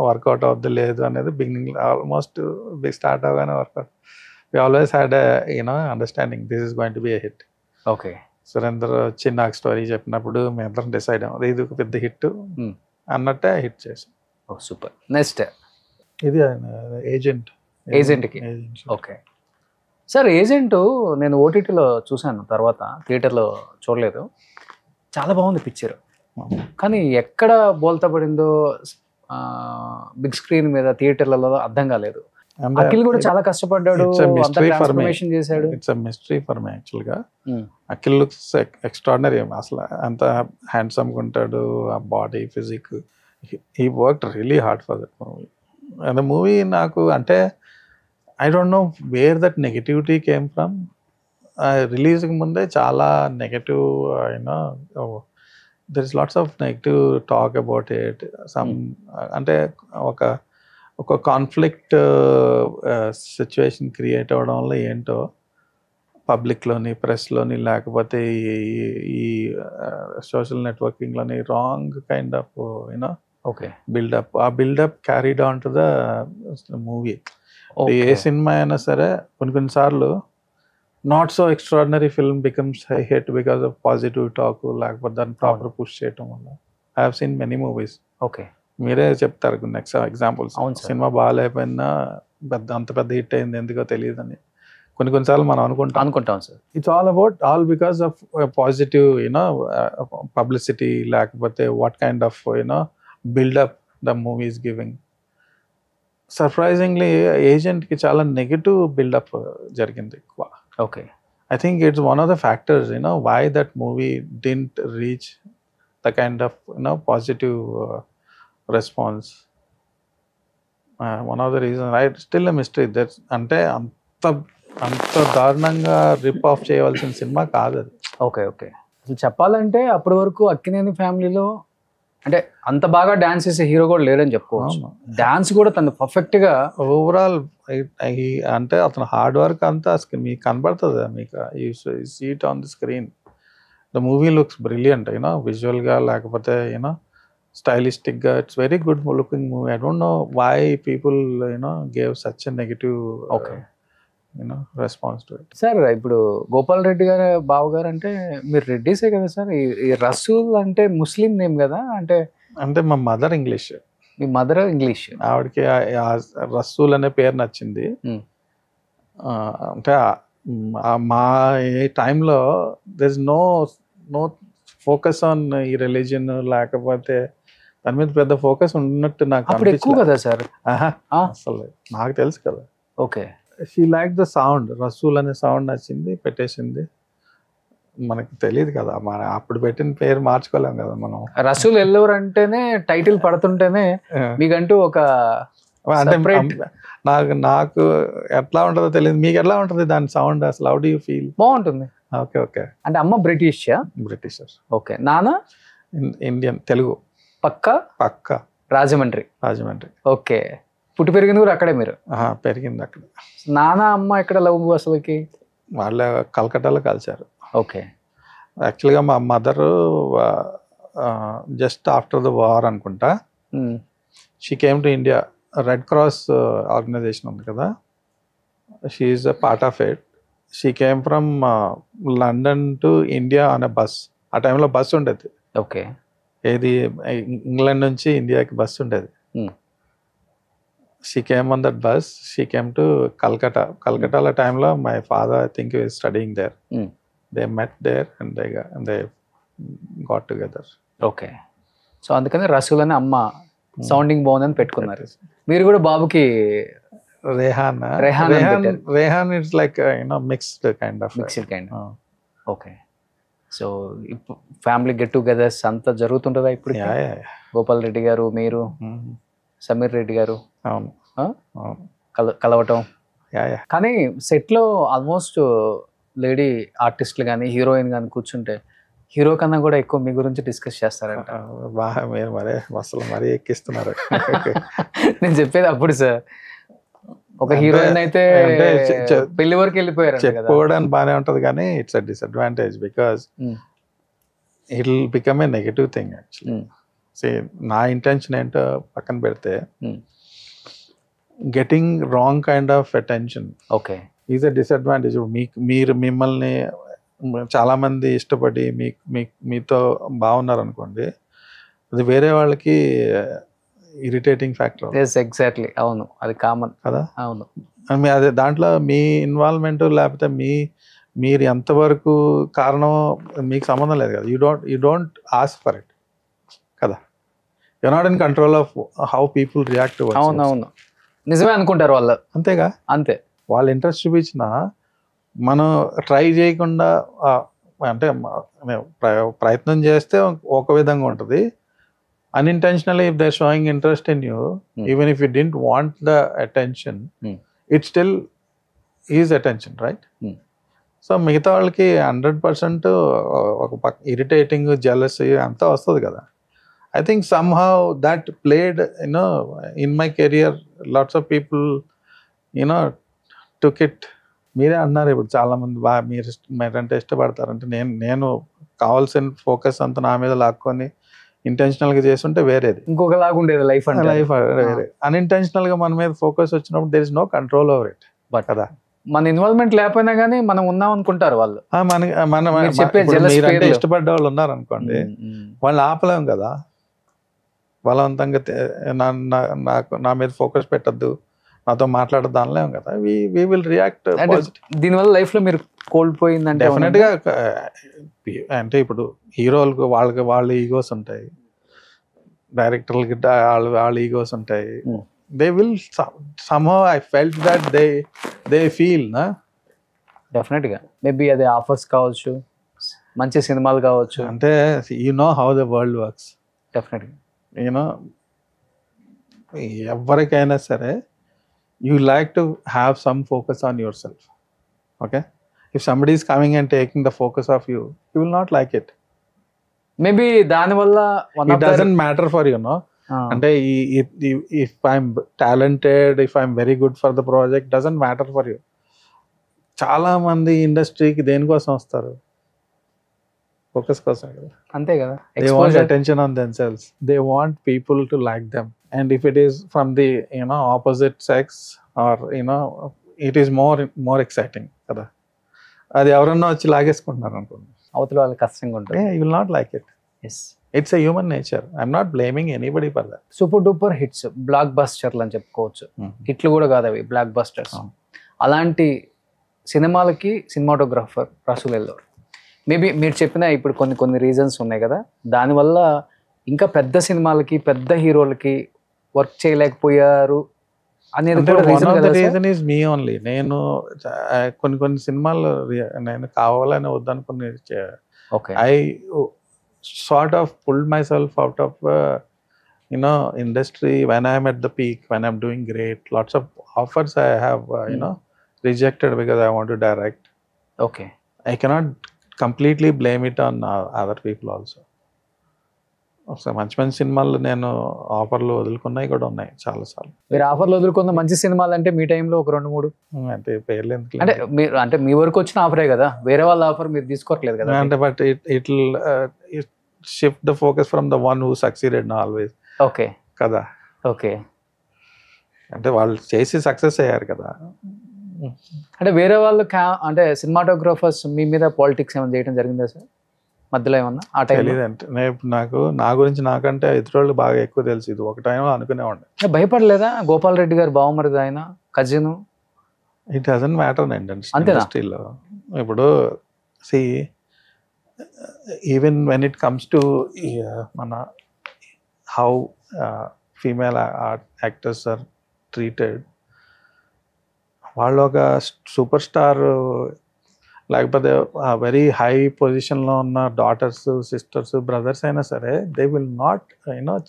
వర్కౌట్ అవుద్ది లేదు అనేది బిగినింగ్ ఆల్మోస్ట్ స్టార్ట్ అవగానే workout. We always had understanding this is going to be a hit. Okay. Surender వచ్చి నాకు స్టోరీ చెప్పినప్పుడు మేము అందరం డిసైడ్ అయ్యాం ఇది ఒక పెద్ద హిట్ అన్నట్టే హిట్ చేసాం. సూపర్. నెక్స్ట్ ఇది ఏజెంట్కి. Okay sir. ఏజెంట్ నేను ఓటీటీలో చూశాను, తర్వాత థియేటర్లో చూడలేదు. చాలా బాగుంది పిక్చర్, కానీ ఎక్కడ బోల్తా పడిందో బిగ్ స్క్రీన్ మీద థియేటర్లలో అర్థం కాలేదు. అఖిల్ కూడా చాలా కష్టపడ్డాడు, ట్రాన్స్ఫర్మేషన్ చేశాడు. It's a mystery for me యాక్చువల్గా. Akhil looks extraordinary. అసలు అంత హ్యాండ్సమ్గా ఉంటాడు, ఆ body physique. He worked really hard for that movie. And movie నాకు అంటే I don't know where that negativity came from. రిలీజ్కి ముందే చాలా negative there is lots of negative talk about it. Some అంటే ఒక కాన్ఫ్లిక్ట్ సిచ్యువేషన్ క్రియేట్ అవ్వడం వల్ల ఏంటో పబ్లిక్లోని ప్రెస్లోని లేకపోతే ఈ సోషల్ నెట్వర్కింగ్లోని wrong kind of okay buildup. ఆ buildup carried on to the movie. ఏ సినిమా అయినా సరే కొన్నిసార్లు not so extraordinary film becomes high hit because of positive talk లేకపోతే దాన్ని ప్రాపర్ పుష్ చేయటం వల్ల. I have seen many movies. Okay. మీరే చెప్తారు నెక్స్ట్ ఎగ్జాంపుల్స్. సినిమా బాగాలేకపోయినా అంత పెద్ద హిట్ అయింది ఎందుకో తెలియదని కొన్నిసార్లు మనం అనుకుంటాం sir. It's all because of positive publicity లేకపోతే what kind of buildup the movie is giving. Surprisingly ఏజెంట్కి చాలా నెగటివ్ బిల్డప్ జరిగింది ఎక్కువ. Okay. I think it's one of the factors, why that movie didn't reach the kind of, positive response. One of the reasons, it's still a mystery. That's ante అంత దారుణంగా rip off చేయవలసిన cinema కాదు అది. Okay. Okay. అసలు చెప్పాలంటే అప్పటి వరకు అక్కినేని ఫ్యామిలీలో అంటే అంత బాగా డాన్స్ చేసే హీరో కూడా లేడని చెప్పుకోవచ్చు. డాన్స్ కూడా తను పర్ఫెక్ట్ గా ఓవరాల్ అంటే అతను హార్డ్ వర్క్ అంతా మీకు కనబడుతుంది. మీకు see it on the screen the movie looks brilliant visual గా లేకపోతే స్టైలిస్టిక్ గా. It's very good looking movie. I don't know why people gave such a negative response to it. Sir ఇప్పుడు గోపాల్ రెడ్డి గారు బావగారు అంటే మీరు రెడ్డిసే కదా సార్. ఈ రసూల్ అంటే ముస్లిం నేమ్ కదా? అంటే మా మదర్ ఇంగ్లీష్. మీ మదర్ ఇంగ్లీష్. ఆవిడకి రసూల్ అనే పేరు నచ్చింది. అంటే మా ఏ టైంలో there is no focus on ఈ రిలీజియన్ లేకపోతే దాని మీద పెద్ద ఫోకస్ ఉన్నట్టు నాకు అప్పుడు ఎక్కువ కదా సార్. అసలు నాకు తెలుసు కదా. Okay. She like the sound. Rasool అనే సౌండ్ నచ్చింది, పెట్టేసింది. మనకు తెలియదు కదా, మన అప్పుడు పెట్టిన పేరు మార్చుకోలేం కదా మనం. రసూల్ ఎల్లూరు అంటేనే టైటిల్ పడుతుంటేనే మీకంటూ ఒక అంటే నాకు ఎట్లా ఉంటుందో తెలియదు. మీకు ఎట్లా ఉంటుంది దాని సౌండ్ అసలు? How do you feel? బాగుంటుంది. ఓకే. ఓకే. అంటే అమ్మ బ్రిటిషర్. ఓకే. నాన్న ఇండియన్, తెలుగు. పక్క రాజమండ్రి. ఓకే. పుట్టి పెరిగింది కూడా అక్కడే మీరు? పెరిగింది అక్కడ. నాన్న అమ్మ ఎక్కడ లవ్ అసలుకి? వాళ్ళ కలకట్టాలో కలిశారు. ఓకే. యాక్చువల్గా మా mother just after the war అనుకుంటా she came to India. Red cross organisation ఉంది కదా, she is a part of it. She came from London to India on a bus. ఆ టైంలో బస్సు ఉండేది. ఓకే. ఏది ఇంగ్లాండ్ నుంచి ఇండియాకి బస్సు ఉండేది. She came on that bus. She came to Calcutta. Calcutta time lo my father I think was studying there. They met there and they got together. Okay. So అందుకని రసూల్ అని అమ్మ sounding బాగుందని పెట్టుకున్నారు. మీరు కూడా బాబుకి Rehan it's like mixed kind of. Okay. So ఇప్పుడు family get togethers అంతా జరుగుతుంటుందా ఇప్పుడు? గోపాల్ రెడ్డి గారు, మీరు, సమీర్ రెడ్డి గారు. అవును. కలవటం. యా కానీ సెట్లో ఆల్మోస్ట్ లేడీ ఆర్టిస్టులు కానీ హీరోయిన్ కానీ కూర్చుంటే హీరో కన్నా కూడా ఎక్కువ మీ గురించి డిస్కస్ చేస్తారంట. బాగా మీరు అసలు మరీ ఎక్కిస్తున్నారు. నేను చెప్పేది అప్పుడు సార్, ఒక హీరోయిన్ అయితే పెళ్లి వరకు వెళ్ళిపోయారు. చెప్పుకోవడానికి బాగానే ఉంటది కానీ it's a disadvantage because it will become A negative thing actually. నా ఇంటెన్షన్ ఏంటో పక్కన పెడితే getting wrong kind of attention okay is a disadvantage. మీరు మిమ్మల్ని చాలా మంది ఇష్టపడి మీతో బాగున్నారు అనుకోండి, అది వేరే వాళ్ళకి ఇరిటేటింగ్ ఫ్యాక్టర్. ఎగ్జాక్ట్లీ, అవును, అది కామన్ కదా. అవును, అదే దాంట్లో మీ ఇన్వాల్వ్మెంట్ లేకపోతే మీరు ఎంతవరకు కారణం మీకు సంబంధం లేదు కదా. You don't ask for it కదా. You not in control of how people react. అవునవును, నిజమే అనుకుంటారు వాళ్ళు. అంతేగా, అంతే. వాళ్ళు ఇంట్రెస్ట్ చూపించిన మనం ట్రై చేయకుండా అంటే ప్రయత్నం చేస్తే ఒక విధంగా ఉంటుంది. unintentionally if they're showing interest in you, even if you didn't want the attention, it still is attention, right? So మిగతా వాళ్ళకి 100% ఒక ఇరిటేటింగ్ జెలసీ అంతా వస్తుంది కదా. I think somehow that played, in my career, lots of people, took it. మీరే అన్నారు ఇప్పుడు చాలా మంది మీరంటే ఇష్టపడతారంటే, నేను కావాల్సిన ఫోకస్ అంతా నా మీద లాక్కొని ఇంటెన్షనల్ గా చేస్తుంటే వేరేది, ఇంకొకలాగా ఉండేది లైఫ్. వేరే అన్ఇంటెన్షనల్ గా మన మీద ఫోకస్ వచ్చినప్పుడు there is no control over it. But కదా, మన ఇన్వాల్వ్మెంట్ లేకపోయినా కానీ మనం ఉన్నాం అనుకుంటారు వాళ్ళు. మీరంటే ఇష్టపడ్డ వాళ్ళు ఉన్నారు అనుకోండి, వాళ్ళని ఆపలేం కదా. బలవంతంగా నా మీద ఫోకస్ పెట్టద్దు, నాతో మాట్లాడద్దు అనలేం కదా. We will react. దీనివల్ల లైఫ్ లో మీరు కోల్పోయిందంటే డెఫినెట్ గా, అంటే ఇప్పుడు హీరోలకు వాళ్ళ ఈగోస్ ఉంటాయి, డైరెక్టర్లకి వాళ్ళ ఈగోస్ ఉంటాయి. They will somehow I felt that they feel definite గా మేబీ అది ఆఫర్స్ కావచ్చు, మంచి సినిమాలు కావచ్చు. అంటే how the world works. Definite గా ఎవరికైనా సరే you like to have some focus on yourself. Okay, if somebody is coming and taking the focus of you will not like it. Maybe దాని వల్ల it doesn't matter for you, అంటే if I'm talented, if I'm very good for the project, doesn't matter for you. చాలా మంది ఇండస్ట్రీకి దేనికోసం వస్తారు? Focus కోసం కదా. అంతే కదా. They want attention on themselves. They want people to like them. And if it is from the opposite sex, or it is more exciting కదా. అది ఎవరన్నా వచ్చి లాగేసుకుంటున్నారు అనుకోండి, అవతల వాళ్ళకి కష్టంగా ఉంటుంది. You will not like it. Yes, it's a human nature. I'm not blaming anybody for that. Super duper hits, బ్లాక్ బస్టర్లు అని చెప్పుకోవచ్చు. హిట్లు కూడా కాదు అవి, బ్లాక్ బస్టర్స్. అలాంటి సినిమాలకి సినిమాటోగ్రాఫర్ రసూల్ ఎల్లోర్. మేబీ మీరు చెప్పిన ఇప్పుడు కొన్ని రీజన్స్ ఉన్నాయి కదా, దానివల్ల ఇంకా పెద్ద సినిమాలకి పెద్ద హీరోలకి వర్క్ చేయలేకపోయారు అనేది రీజన్ ఈజ్ మీ ఓన్లీ. నేను కొన్ని సినిమాలు నేను కావాలని వద్దనుకుని I sort of pulled myself out of industry when I'm at the peak, when I'm doing great. Lots of offers I have rejected because I want to direct. Okay, I cannot completely blame it on other people also. మంచి సినిమాలు నేను ఆఫర్లు వదులుకున్నాయి కూడా ఉన్నాయి చాలా సార్లు. మీరు ఆఫర్లు వదులుకున్న మంచి సినిమాలు అంటే మీ టైంలో ఒక 2-3 అంటే పేర్లు ఎందుకు, అంటే మీరు అంటే మీ వరకు వచ్చిన ఆఫరే కదా, వేరే వాళ్ళ ఆఫర్ మీరు తీసుకోవట్లేదు కదా. అంటే but it shift the focus from the one who succeeded always. Okay కదా. Okay, అంటే వాళ్ళు చేసి సక్సెస్ అయ్యారు కదా. అంటే వేరే వాళ్ళు అంటే సినిమాటోగ్రాఫర్స్ మీ మీద పాలిటిక్స్ ఏమైనా చేయడం జరిగిందా సార్ మధ్యలో ఏమన్నా? ఆ టైం తెలియదంటే నాకు నా గురించి నాకంటే ఇతరులు బాగా ఎక్కువ తెలుసు. ఇది ఒక టైంలో అనుకునేవాడిని. భయపడలేదా? గోపాల్ రెడ్డి గారు బావమరిది, ఆయన కజిన్. ఇట్ డజంట్ మ్యాటర్ అండి ఇండస్ట్రీలో. ఇప్పుడు see even when it comes to మన how female actors are treated, వాళ్ళు ఒక సూపర్ స్టార్ లేకపోతే వెరీ హై పొజిషన్లో ఉన్న డాటర్స్, సిస్టర్స్, బ్రదర్స్ అయినా సరే they will not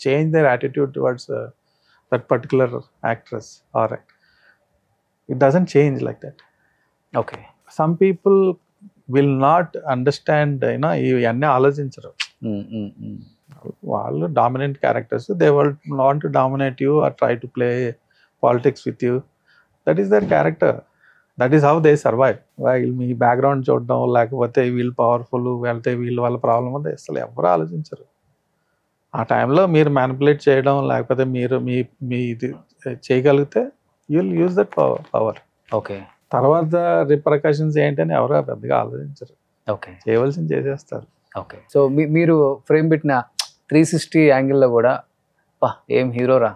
change their attitude towards that particular actress or it doesn't change like that. Okay. Some people will not understand, ఇవన్నీ ఆలోచించరు. వాళ్ళు dominant characters, they want to dominate you or try to play politics with you. That is there character, that is how they survive. వీళ్ళు మీ background చూడడం, లేకపోతే వీళ్ళు powerful, వెళ్తే వీళ్ళు వాళ్ళ ప్రాబ్లం ఉంది, అసలు ఎవరు ఆలోచించరు. ఆ టైంలో మీరు మ్యానిపులేట్ చేయడం, లేకపోతే మీరు మీ ఇది చేయగలిగితే you will use that power. Okay. తర్వాత రిపర్కషన్స్ ఏంటని ఎవరు పెద్దగా ఆలోచించరు. ఓకే. చేయవలసింది చేసేస్తారు. ఓకే. సో మీరు ఫ్రేమ్ పెట్టిన 360 యాంగిల్లో కూడా ఏం హీరోరా,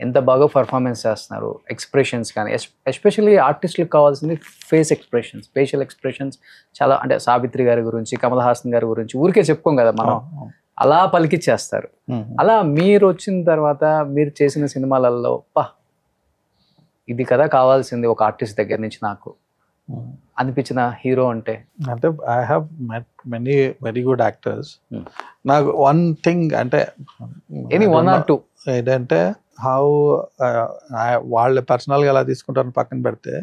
ఎంత బాగా పర్ఫార్మెన్స్ చేస్తున్నారు, ఎక్స్ప్రెషన్స్ కానీ, ఎస్పెషల్లీ ఆర్టిస్టులకు కావాల్సింది ఫేస్ ఎక్స్ప్రెషన్స్, ఫేషియల్ ఎక్స్ప్రెషన్స్ చాలా. అంటే సావిత్రి గారి గురించి, కమల్ హాసన్ గారి గురించి ఊరికే చెప్పుకోం కదా మనం, అలా పలికిచ్చేస్తారు. అలా మీరు వచ్చిన తర్వాత మీరు చేసిన సినిమాలలో ఇది కదా కావాల్సింది ఒక ఆర్టిస్ట్ దగ్గర నుంచి నాకు అనిపించిన హీరో అంటే I have met many very good actors. నాకు వన్ థింగ్ అంటే ఎనీ 1 or 2 ఏంటంటే హౌ వాళ్ళు పర్సనల్గా ఎలా తీసుకుంటారని పక్కన పెడితే,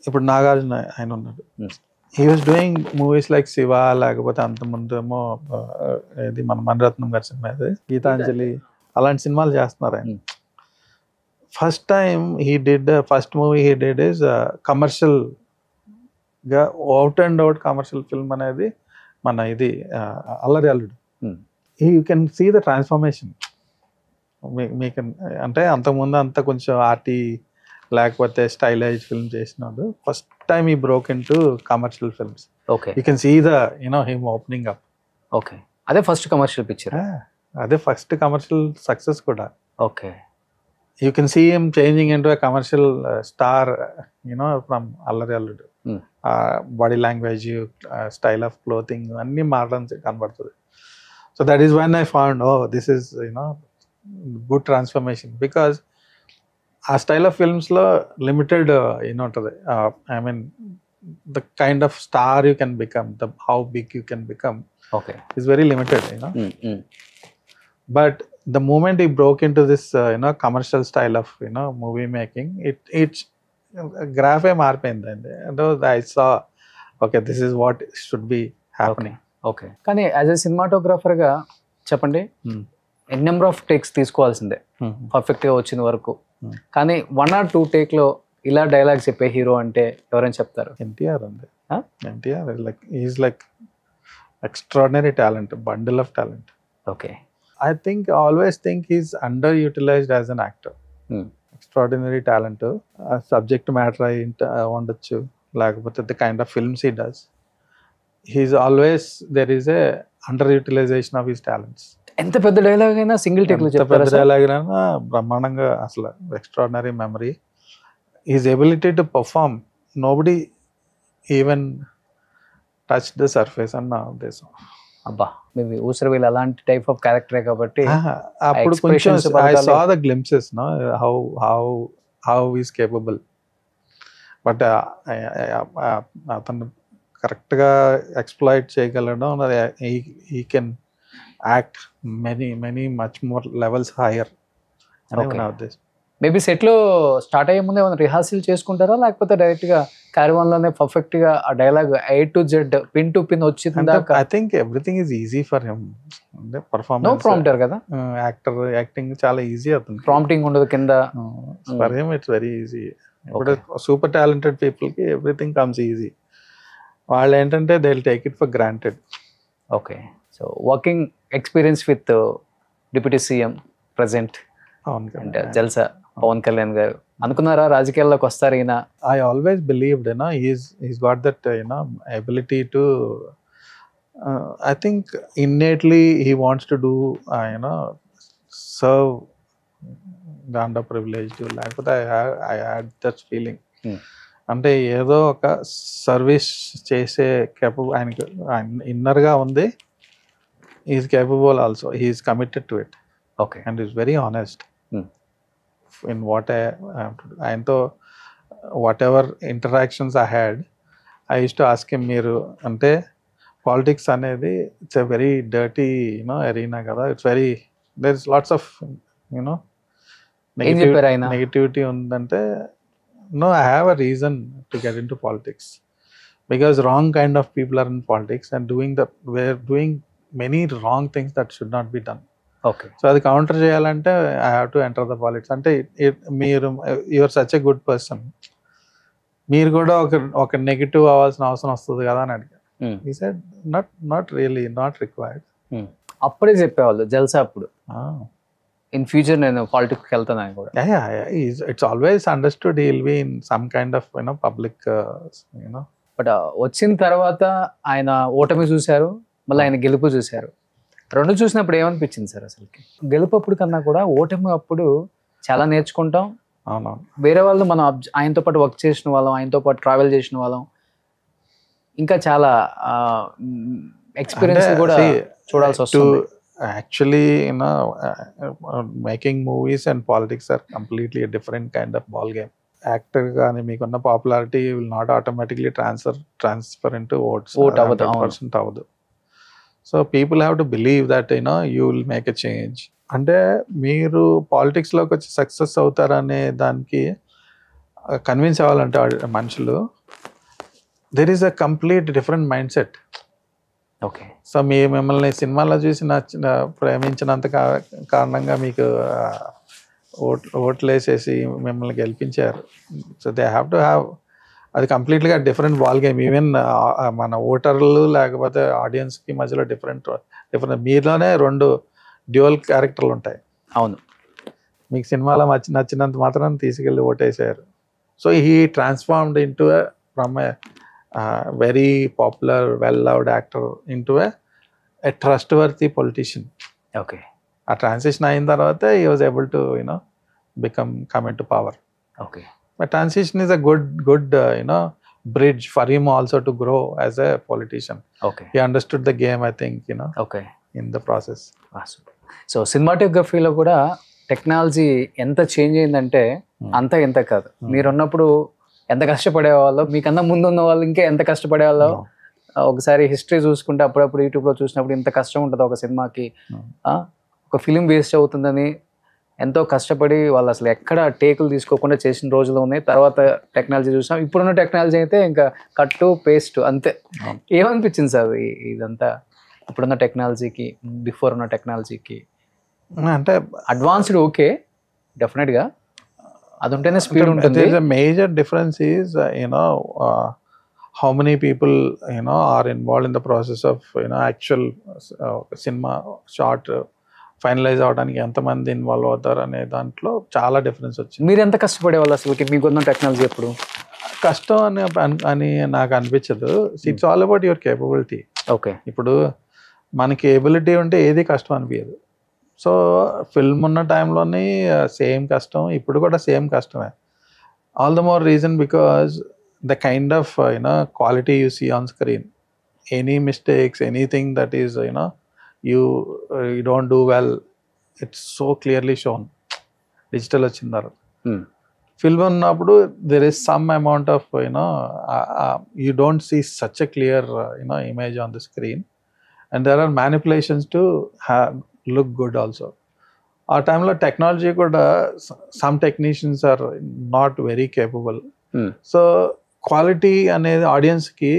ఇప్పుడు నాగార్జున ఆయన ఉన్నాడు, he was doing movies like Shiva, లేకపోతే అంతకుముందు ఏమో ఇది మన మణిరత్నం గారి సినిమా, గీతాంజలి, అలాంటి సినిమాలు చేస్తున్నారు ఆయన. First time first movie he did is commercial గా, out and out commercial film అనేది మన ఇది Allari Alludu. You can see the transformation. మీకు అంటే అంతకుముందు అంతా కొంచెం ఆర్టీ లేకపోతే స్టైలైజ్ ఫిల్మ్ చేసినాడు. First time he broke in to commercial films. Okay. You can see the him opening up. Okay. అదే ఫస్ట్ కమర్షియల్ పిక్చర్, అదే ఫస్ట్ కమర్షియల్ సక్సెస్ కూడా. Okay. You can see him changing into a commercial star, from Allari Alludu. Body language, style of clothing, anni maradam kanbadutadi. So that is when I found, this is good transformation, because a style of films lo limited I mean the kind of star you can become, how big you can become, okay, is very limited, But the moment he broke into this commercial style of movie making, it's graph marpindandi, and I saw, okay, this is what should be happening. Okay. కానీ as a cinematographer గా చెప్పండి, number of takes తీసుకోవాల్సిందే perfect గా వచ్చిన వరకు. కానీ 1 or 2 take లో ఇలా డైలాగ్ చెప్పే హీరో అంటే ఎవరైనా చెప్తారు? ఎన్టీఆర్ అండి. NTR is like extraordinary talent, bundle of talent. Okay. I always think he's underutilized as an actor. Extraordinary talent. Subject matter ఉండొచ్చు, లేకపోతే the kind of films he does. There is a underutilization of his talents. ఎంత పెద్ద dialogue అయినా single take లో చెప్తారా? పెద్ద dialogue అయినా బ్రహ్మాండంగా, అసలు extraordinary memory. His ability to perform, nobody even touched the surface అన్న ఉద్దేశం. అబ్బా, మేబీ ఊసరవేలు అలాంటి టైప్ ఆఫ్ క్యారెక్టరే కాబట్టి అప్పుడు కొంచెం I saw the glimpses how is capable. But అతను కరెక్ట్గా ఎక్స్ప్లాయిట్ చేయగలడం, he can act many much more levels higher అని నా ఉద్దేశం. మేబీ సెట్ లో స్టార్ట్ అయ్యే ముందు ఏమైనా రిహార్సల్ చేసుకుంటారా, లేకపోతే డైరెక్ట్ గా క్యారవాన్ లోనే పర్ఫెక్ట్ గా ఆ dialogue A to Z pin to pin వచ్చిందా? I think everything is easy for him. అంటే పర్ఫార్మెన్స్, నో ప్రాంప్టర్ కదా, యాక్టింగ్ చాలా ఈజీ అవుతుంది, ప్రాంప్టింగ్ ఉండదు కింద. For him it's very easy. ఇప్పుడు సూపర్ టాలెంటెడ్ పీపుల్ కి ఎవ్రీథింగ్ కమ్స్ ఈజీ. వాళ్ళు ఏంటంటే they will take it for granted. Okay. So working experience with deputy CM present and Jalsa Pawan Kalyan garu, అనుకున్నారా రాజకీయాల్లోకి వస్తారు ఈయన? I always believed, he's got that, ability to, I think innately he wants to do, serve the underprivileged. Like I had that feeling. అంటే ఏదో ఒక service చేసే ఆయనకి ఇన్నర్గా ఉంది. Is capable also, he's committed to it. Okay. And is very honest in what I have to do. ఆయనతో whatever interactions I had, I used to ask him, మీరు అంటే పాలిటిక్స్ అనేది it's a very dirty arena కదా, it's very, there is lots of you know ఏం చెప్పారు ఆయన? Negativity ఉందంటే no, I have a reason to get into politics because wrong kind of people are in politics and were doing many wrong things that should not be done. Okay. So అది counter చేయాలంటే I have to enter the politics. అంటే మీరు your such a good person, మీరు కూడా ఒక negative అవ్వాల్సిన అవసరం వస్తుంది కదా అని అడిగారు. ఈ said not really, not required. అప్పుడే చెప్పేవాళ్ళు జల్సా అప్పుడు, ఇన్ ఫ్యూచర్ నేను పాలిటిక్స్కి వెళ్తాను కూడా. It's always understood he will be in some kind of public but వచ్చిన తర్వాత ఆయన ఓటమి చూశారు, మళ్ళీ ఆయన గెలుపు చూశారు. రెండు చూసినప్పుడు ఏమనిపించింది సార్ అసలుకి? గెలుపు అప్పుడు కన్నా కూడా ఓటమి అప్పుడు చాలా నేర్చుకుంటాం. అవునవును. వేరే వాళ్ళు మనం ఆయనతో పాటు వర్క్ చేసిన వాళ్ళం, ఆయనతో పాటు ట్రావెల్ చేసిన వాళ్ళం, ఇంకా చాలా ఎక్స్పీరియన్స్ కూడా చూడాల్సి వస్తుంది. Actually, making movies and politics are completely a different kind of ball game. Actor gaani meekunna popularity will not automatically transfer into votes. Vote avadu, 100% avadu. So people have to believe that you will make a change. అంటే మీరు politics లోకి వచ్చి success అవుతారనే దానికి convince అవ్వాలంటే మనుషులు, there is a complete different mind set. Okay. So మిమ్మల్ని సినిమాలో చూసి ప్రేమించినంత కారణంగా మీకు ఓట్లు వేసేసి మిమ్మల్ని గెలిపించారు. So they have to have, అది కంప్లీట్గా డిఫరెంట్ బాల్ గేమ్. ఈవెన్ మన ఓటర్లు లేకపోతే ఆడియన్స్కి మధ్యలో డిఫరెంట్ మీలోనే 2 డ్యూయల్ క్యారెక్టర్లు ఉంటాయి. అవును. మీకు సినిమాలో నచ్చినంత మాత్రం తీసుకెళ్ళి ఓటేసారు. So he transformed into from a very popular, well-loved actor into a trustworthy politician. Okay. A transition అయిన తర్వాత he was able to come into power. Okay. But transition is a good bridge for him also to grow as a politician. Okay. He understood the game, I think, Okay. in the process. So సినిమాటోగ్రఫీలో కూడా technology ఎంత change అయిందంటే అంత ఎంత కాదు. మీరున్నప్పుడు ఎంత కష్టపడేవాళ్ళు, మీకన్నా ముందు ఉన్న వాళ్ళు ఇంకా ఎంత కష్టపడేవాళ్ళు. ఒకసారి హిస్టరీ చూసుకుంటే అప్పుడప్పుడు యూట్యూబ్లో చూసినప్పుడు ఇంత కష్టం ఉంటుంది ఒక సినిమాకి, ఒక ఫిలిం వేస్ట్ అవుతుందని ఎంతో కష్టపడి వాళ్ళు అసలు ఎక్కడ టేకులు తీసుకోకుండా చేసిన రోజులు ఉన్నాయి. తర్వాత టెక్నాలజీ చూసాం, ఇప్పుడున్న టెక్నాలజీ అయితే ఇంకా కట్టు పేస్ట్ అంతే. ఏమనిపించింది సార్ ఇదంతా ఇప్పుడున్న టెక్నాలజీకి బిఫోర్ ఉన్న టెక్నాలజీకి? అంటే అడ్వాన్స్డ్ ఓకే, డెఫినెట్గా అది ఉంటేనే స్పీడ్ ఉంటుంది. There is a major difference is how many people are involved in the process of actual cinema shot finalise అవడానికి ఎంతమంది ఇన్వాల్వ్ అవుతారు అనే దాంట్లో చాలా డిఫరెన్స్ వచ్చింది. మీరు ఎంత కష్టపడేవాళ్ళు అసలు మీకున్న టెక్నాలజీ? ఎప్పుడు కష్టం అని నాకు అనిపించదు. It's all about your capability. Okay. ఇప్పుడు మనకి ఎబిలిటీ ఉంటే ఏది కష్టం అనిపించదు. సో ఫిల్మ్ ఉన్న టైంలోనే సేమ్ కష్టం, ఇప్పుడు కూడా సేమ్ కష్టమే. All the more reason because the kind of quality you see on screen, any mistakes, anything that is you don't do well, it's so clearly shown. Digital వచ్చిన తర్వాత film ఉన్నప్పుడు there is some amount of you don't see such a clear image on the screen, and there are manipulations to look good also. ఆ టైంలో technology కూడా some technicians are not very capable. So quality అనేది ఆడియన్స్కి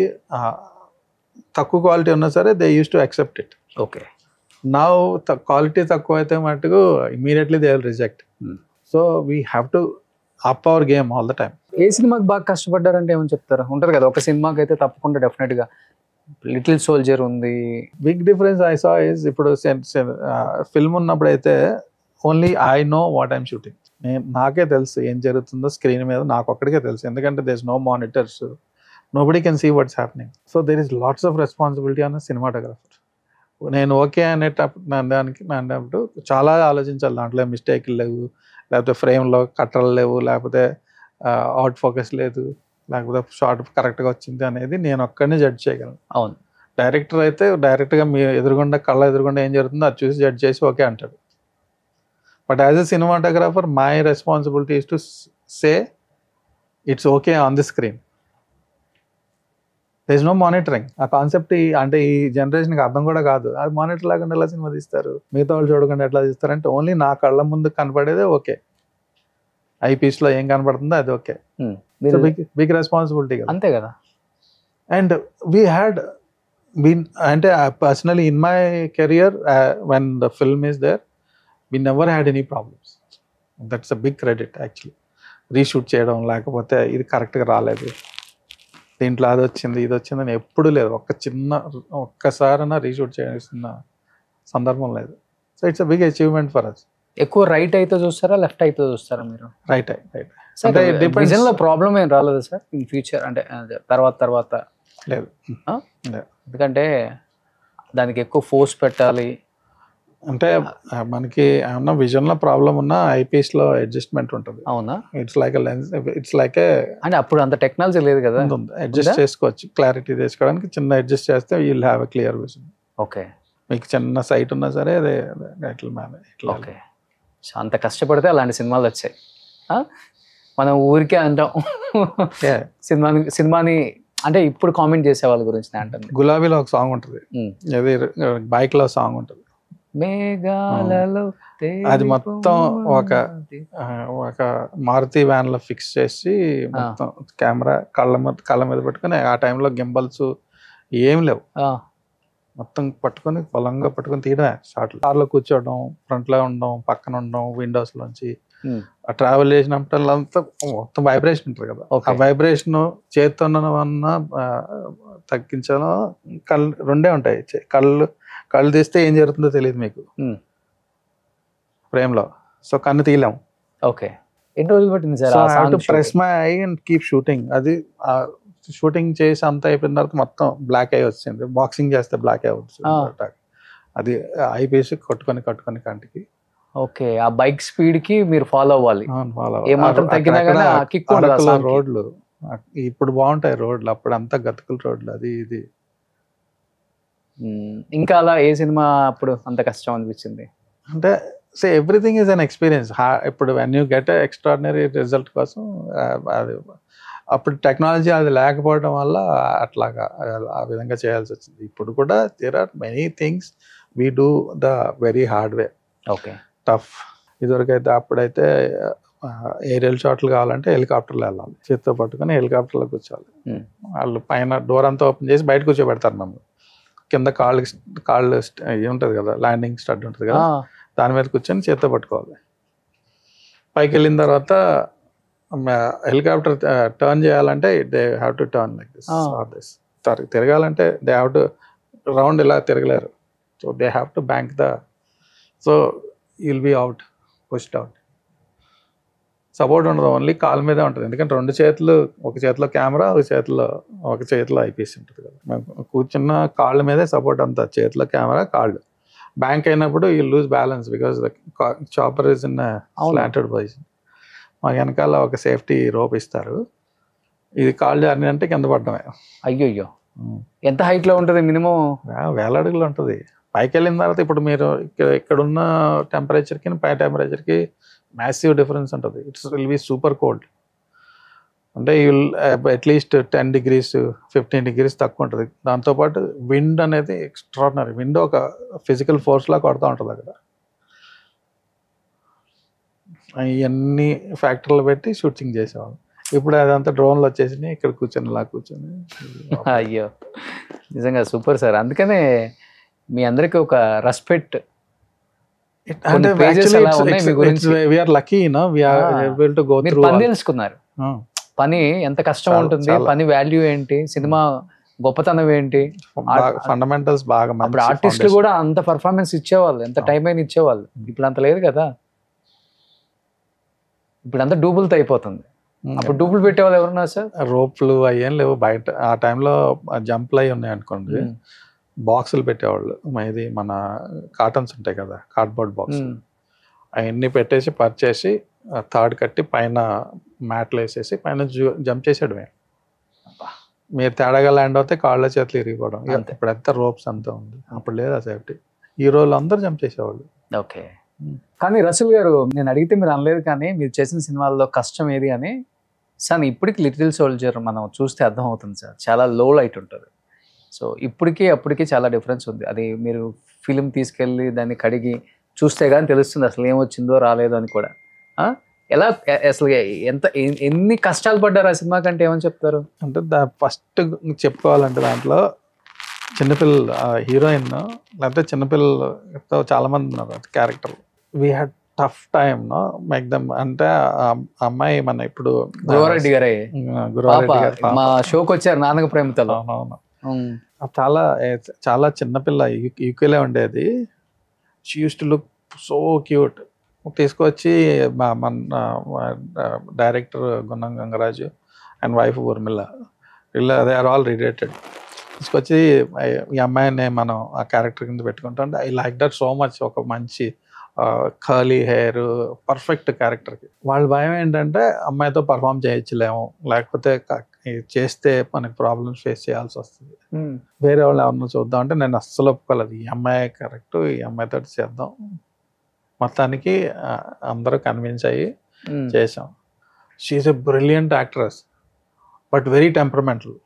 తక్కువ quality ఉన్నా సరే they use to accept it. Okay. Now quality తక్కువ అయితే మటుకు immediately they will reject. So we have to up our game all the time. ఏ సినిమాకి బాగా కష్టపడ్డారంటే ఏమని చెప్తారా? ఉంటుంది కదా ఒక సినిమాకి అయితే తప్పకుండా డెఫినెట్గా లిటిల్ సోల్జర్ ఉంది. Big difference I saw is, ఇప్పుడు ఫిల్మ్ ఉన్నప్పుడు అయితే only I know what I'm shooting. నాకే తెలుసు ఏం జరుగుతుందో స్క్రీన్ మీద, నాకు ఒక్కడికే తెలుసు. ఎందుకంటే there is no monitors, nobody can see what's happening. So there is lots of responsibility on cinematographer. నేను ఓకే అనేటప్పుడు చాలా ఆలోచించాలి. దాంట్లో మిస్టేక్లు లేవు, లేకపోతే ఫ్రేమ్లో కట్టలు లేవు, లేకపోతే అవుట్ ఫోకస్ లేదు, లేకపోతే షార్ట్ కరెక్ట్గా వచ్చింది అనేది నేను ఒక్కడినే జడ్జ్ చేయగలను. అవును. డైరెక్టర్ అయితే డైరెక్ట్గా మీ ఎదురుగుండా కళ్ళ ఎదురుగుండా ఏం జరుగుతుందో అది చూసి జడ్జ్ చేసి ఓకే అంటాడు. But as a cinematographer my responsibility is to say it's okay on the screen. There is no monitoring. ఆ కాన్సెప్ట్ అంటే ఈ జనరేషన్కి అర్థం కూడా కాదు. అది మానిటర్ లేకుండా ఎలా సినిమా తీస్తారు, మిగతా వాళ్ళు చూడకుండా ఎట్లా తీస్తారంటే ఓన్లీ నా కళ్ళ ముందు కనపడేదే ఓకే, ఐపీస్లో ఏం కనపడుతుందో అది ఓకే. బిగ్ రెస్పాన్సిబిలిటీ కదా. అంతే కదా. అండ్ వీ హ్యాడ్ been అంటే personally in my career when the film is there we never had any problems. That's a big credit actually. Reshoot చేయడం లేకపోతే ఇది కరెక్ట్గా రాలేదు, దీంట్లో అది వచ్చింది ఇది వచ్చిందని ఎప్పుడు లేదు. ఒక్కసారైనా రీషూట్ చేయాల్సిన సందర్భం లేదు. So it's a big achievement for us. ఎక్కువ రైట్ అయితే చూస్తారా, లెఫ్ట్ అయితే చూస్తారా మీరు? రైట్. అంటే విజన్ లో ప్రాబ్లం ఏం రాలేదు సార్ ఇన్ ఫ్యూచర్? అంటే తర్వాత లేదు. ఎందుకంటే దానికి ఎక్కువ ఫోర్స్ పెట్టాలి అంటే మనకి ఏమన్నా విజన్ లో ప్రాబ్లం ఉన్నా ఐపీఎస్ లో అడ్జస్ట్మెంట్ ఉంటుంది. అవునా? It's like lens, it's like అంటే అప్పుడు అంత టెక్నాలజీ లేదు కదా, అడ్జస్ట్ చేసుకోవచ్చు. క్లారిటీ తెచ్చుకోవడానికి చిన్న అడ్జస్ట్ చేస్తే you will have a clear vision. Okay. మీకు చిన్న సైట్ ఉన్నా సరే అదే ఇట్లా మేనేజ్. ఓకే. సో అంత కష్టపడితే అలాంటి సినిమాలు వచ్చాయి. మనం ఊరికే అంటాం సినిమాని అంటే ఇప్పుడు కామెంట్ చేసే వాళ్ళ గురించి అంటుంది. గులాబీలో ఒక సాంగ్ ఉంటుంది, అది బైక్ లో సాంగ్ ఉంటుంది, మేఘాలలో అది మొత్తం ఒక మారుతి వ్యాన్ లో ఫిక్స్ చేసి మొత్తం కెమెరా కళ్ళ మీద పెట్టుకుని, ఆ టైంలో గింబల్స్ ఏం లేవు, మొత్తం పట్టుకొని పొలంగా పట్టుకొని తీయడమే షార్ట్లు. కార్లో కూర్చోవడం, ఫ్రంట్ లో ఉండడం, పక్కన ఉండడం, విండోస్ లోంచి ఆ ట్రావెల్ చేసినప్పుడు అంతా మొత్తం వైబ్రేషన్ ఉంటుంది కదా, ఆ వైబ్రేషన్ చేతితో తగ్గించడం. కళ్ళు రెండే ఉంటాయి, కళ్ళు తీస్తే ఏం జరుగుతుందో తెలియదు మీకు ఫ్రేమ్ లో. సో కన్ను తీయలేము. ఓకే. ఎన్ని రోజులు పట్టింది sir? Press my I and keep shooting. అది షూటింగ్ చేసి అంతా అయిపోయిన తర్వాత మొత్తం బ్లాక్ అయి వచ్చింది. బాక్సింగ్ చేస్తే బ్లాక్ అయి వచ్చింది. అది ఐపీఎస్ కట్టుకొని కంటికి. ఓకే. ఆ బైక్ స్పీడ్ కి మీరు ఫాలో అవ్వాలి. ఏమాత్రం తగ్గినా కానీ కిక్ ఉండదు. రోడ్లు ఇప్పుడు బాగుంటాయి రోడ్లు, అప్పుడు అంతా గతుకుల రోడ్లు, అది ఇది. ఇంకా అలా ఏ సినిమా అప్పుడు అంత కష్టం అనిపించింది? అంటే ఎవ్రీథింగ్ ఈజ్ అన్ ఎక్స్పీరియన్స్. ఇప్పుడు when you get extraordinary result కోసం అది అప్పుడు టెక్నాలజీ అది లేకపోవడం వల్ల అట్లాగా ఆ విధంగా చేయాల్సి వచ్చింది. ఇప్పుడు కూడా there are many things we do the very hard way. Okay. Tough. ఇదివరకైతే అప్పుడైతే ఏరియల్ షాట్లు కావాలంటే హెలికాప్టర్లో వెళ్ళాలి, చేతితో పట్టుకొని హెలికాప్టర్లో కూర్చోవాలి. వాళ్ళు పైన డోర్ అంతా ఓపెన్ చేసి బయట కూర్చోబెడతారు మమ్మల్ని. కింద కాళ్ళు ఉంటుంది కదా, ల్యాండింగ్ స్టడ్ ఉంటుంది కదా, దాని మీద కూర్చొని చేతితో పట్టుకోవాలి. పైకి వెళ్ళిన తర్వాత హెలికాప్టర్ టర్న్ చేయాలంటే they have to turn like this or this. తిరగాలంటే దే హ్యావ్ టు రౌండ్ ఇలా తిరగలేరు. So they have to bank so you'll be out, pushed out. Support ఉండదు, ఓన్లీ కాలు మీదే ఉంటుంది. ఎందుకంటే రెండు చేతులు, ఒక చేతిలో కెమెరా, ఒక చేతిలో ఐపీఎస్ ఉంటుంది కదా. మేము కూర్చున్న కాళ్ళ మీదే సపోర్ట్ అంతా, చేతిలో కెమెరా, కాళ్ళు. బ్యాంక్ అయినప్పుడు you lose balance because the chopper is in slanted position. మా వెనకాల ఒక సేఫ్టీ రోప్ ఇస్తారు. ఇది కాళ్ళు జారిని అంటే కింద పడ్డమే. అయ్యో, ఎంత హైట్ లో ఉంటుంది? మినిమం 1000 అడుగులు ఉంటుంది. పైకి వెళ్ళిన తర్వాత ఇప్పుడు మీరు ఇక్కడున్న టెంపరేచర్కి పై టెంపరేచర్కి మ్యాసివ్ డిఫరెన్స్ ఉంటుంది. It's will be super cold. అంటే అట్లీస్ట్ 10 degrees 15 degrees తక్కువ ఉంటుంది. దాంతోపాటు విండ్ అనేది ఎక్స్ట్రాడినరీ. విండ్ ఒక ఫిజికల్ ఫోర్స్ లా కొడుతూ ఉంటుంది అక్కడ. ఇవన్నీ ఫ్యాక్టర్లు పెట్టి షూటింగ్ చేసేవాళ్ళు. ఇప్పుడు అదంతా డ్రోన్లు వచ్చేసి ఇక్కడ కూర్చొని ఇలా కూర్చొని. అయ్యో, నిజంగా సూపర్ సార్. అందుకనే మీ అందరికి ఒక రెస్పెక్ట్. అంటే we are lucky, we are able to go through. పని తెలుసుకున్నారు, పని ఎంత కష్టం ఉంటుంది, పని వాల్యూ ఏంటి, సినిమా గొప్పతనం ఏంటి, ఫండమెంటల్స్ బాగా. అప్పుడు ఆర్టిస్టులు కూడా అంత పర్ఫార్మెన్స్ ఇచ్చేవాళ్ళు, ఎంత టైం అయినా ఇచ్చేవాళ్ళు. ఇప్పుడు అంత లేదు కదా, ఇప్పుడు అంతా డూబుల్తో అయిపోతుంది. అప్పుడు డూబుల్ పెట్టేవాళ్ళు ఎవరున్నారు సార్? రోప్లు అయ్యేం లేవు బయట. ఆ టైంలో జంప్లు అయి ఉన్నాయి అనుకోండి, బాక్సులు పెట్టేవాళ్ళు. ఇది మన కాటన్స్ ఉంటాయి కదా, కార్డ్బోర్డ్ బాక్స్, అవన్నీ పెట్టేసి పరిచేసి థర్డ్ కట్టి పైన మ్యాట్లు వేసేసి పైన జంప్ చేసాడు. మీరు తేడాగా ల్యాండ్ అవుతే కాళ్ళ చేతులు ఇరిగిపోవడం. ఇప్పుడు అంతా రోప్స్ అంతా ఉంది, అప్పుడు లేదా సేఫ్టీ. ఈ రోజులు అందరూ జంప్ చేసేవాళ్ళు. ఓకే. కానీ రసూల్ గారు, నేను అడిగితే మీరు అనలేదు, కానీ మీరు చేసిన సినిమాల్లో కష్టం ఏది అని సార్ ఇప్పటికి లిటిల్ సోల్జర్ మనం చూస్తే అర్థం అవుతుంది సార్, చాలా లో లైట్ ఉంటుంది. సో ఇప్పటికీ అప్పటికి చాలా డిఫరెన్స్ ఉంది. అది మీరు ఫిలిం తీసుకెళ్ళి దాన్ని కడిగి చూస్తే కానీ తెలుస్తుంది అసలు ఏమొచ్చిందో రాలేదో అని కూడా. ఎలా అసలు ఎన్ని కష్టాలు పడ్డారు ఆ సినిమా కంటే ఏమని చెప్తారు? అంటే ఫస్ట్ చెప్పుకోవాలంటే దాంట్లో చిన్నపిల్ల హీరోయిన్ లేకపోతే చిన్నపిల్లతో చాలా మంది ఉన్నారు character. We had tough time make them. అంటే అమ్మాయి మన ఇప్పుడు గురవారెడ్డి గారే మా షోకి వచ్చారు నాన్నక ప్రేమతో. చాలా చాలా చిన్నపిల్ల యూకేలో ఉండేది. She use to look so cute. తీసుకొచ్చి మన director గున్నం Gangaraju and wife Urmila వీళ్ళు దే ఆర్ ఆల్ రిలేటెడ్. తీసుకొచ్చి ఈ అమ్మాయిని మనం ఆ క్యారెక్టర్ కింద పెట్టుకుంటాం. I like that so much. ఒక మంచి కర్లీ హెయిర్, పర్ఫెక్ట్ క్యారెక్టర్కి. వాళ్ళ భయం ఏంటంటే అమ్మాయితో పర్ఫామ్ చేయొచ్చులేము, లేకపోతే చేస్తే మనకి ప్రాబ్లమ్స్ ఫేస్ చేయాల్సి వస్తుంది. వేరే వాళ్ళు ఎవరన్నా చూద్దాం అంటే నేను అస్సలు ఒప్పుకోలేదు. ఈ అమ్మాయి కరెక్ట్, ఈ అమ్మాయితో చేద్దాం. మొత్తానికి అందరూ కన్విన్స్ అయ్యి చేసాం. She is a brilliant actress but very temperamental.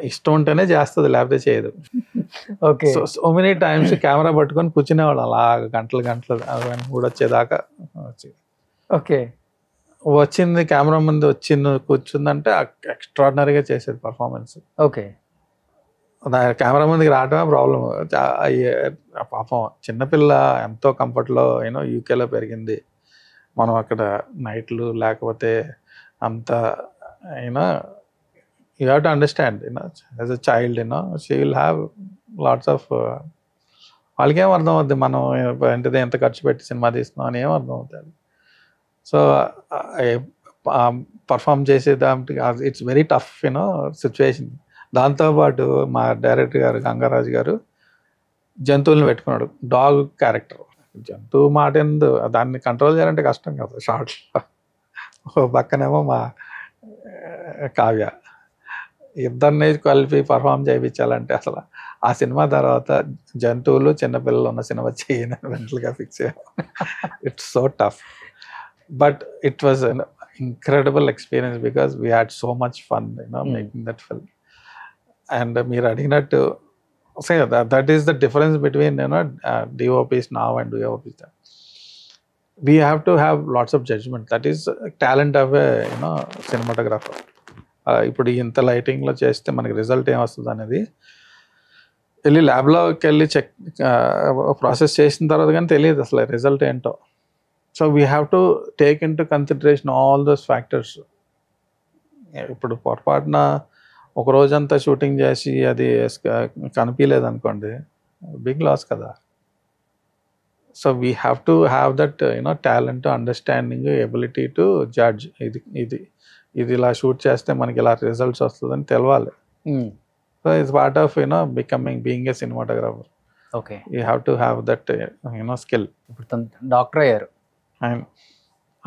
ఇష్టం ఉంటేనే చేస్తుంది, లేకపోతే చేయదు. Okay. So many times camera పట్టుకొని కూర్చునేవాడు అలా గంటలు అవన్నీ కూడా వచ్చేదాకా. ఓకే. వచ్చింది కెమెరా ముందు కూర్చుందంటే ఎక్స్ట్రాడినరీగా చేసేది పర్ఫార్మెన్స్. ఓకే. కెమెరా ముందుకి రావడమే ప్రాబ్లం. పాపం చిన్నపిల్ల ఎంతో కంఫర్ట్లో యూకేలో పెరిగింది. మనం అక్కడ నైట్లు లేకపోతే అంత you have to understand, as a child, she will have lots of వాళ్ళకి ఏం అర్థం అవుద్ది మనం అంటే ఎంత ఖర్చు పెట్టి సినిమా తీస్తున్నాం అని ఏం అర్థం అవుతుంది. సో పర్ఫామ్ చేసేదానికి ఇట్స్ వెరీ టఫ్ సిచ్యువేషన్. దాంతోపాటు మా డైరెక్టర్ గారు గంగరాజు గారు జంతువులను పెట్టుకున్నాడు. Dog character. జంతువు మాట ఎందు దాన్ని కంట్రోల్ చేయాలంటే కష్టం కదా షార్ట్లో. పక్కనేమో మా కావ్య, ఇద్దరిని కలిపి పర్ఫామ్ చేయించాలంటే అసలు ఆ సినిమా తర్వాత జంతువులు చిన్నపిల్లలు ఉన్న సినిమా చేయని వెంటలుగా ఫిక్స్ అయ్యాం. It's so tough but it was an incredible experience because we had so much fun making that film. And మీరు అడిగినట్టు that is the difference between DOPs now and DOPs then. We have to have lots of judgment. That is talent of a cinematographer. ఇప్పుడు ఇంత లైటింగ్లో చేస్తే మనకి result ఏమొస్తుంది అనేది వెళ్ళి ల్యాబ్లోకి వెళ్ళి చెక్ ప్రాసెస్ చేసిన తర్వాత కానీ తెలియదు అసలు రిజల్ట్ ఏంటో. So we have to take in to consideration all those factors. ఇప్పుడు పొరపాటున ఒక రోజంతా షూటింగ్ చేసి అది కనిపించలేదు అనుకోండి, బిగ్ లాస్ కదా. So we have to have that talent, understanding, ability to judge. ఇది ఇలా షూట్ చేస్తే మనకి ఇలా రిజల్ట్స్ వస్తుందని తెలవాలి. So it's part of being a cinematographer. Okay. You have to have that skill. ఇప్పుడు డాక్టర్ అయ్యారు ఆయన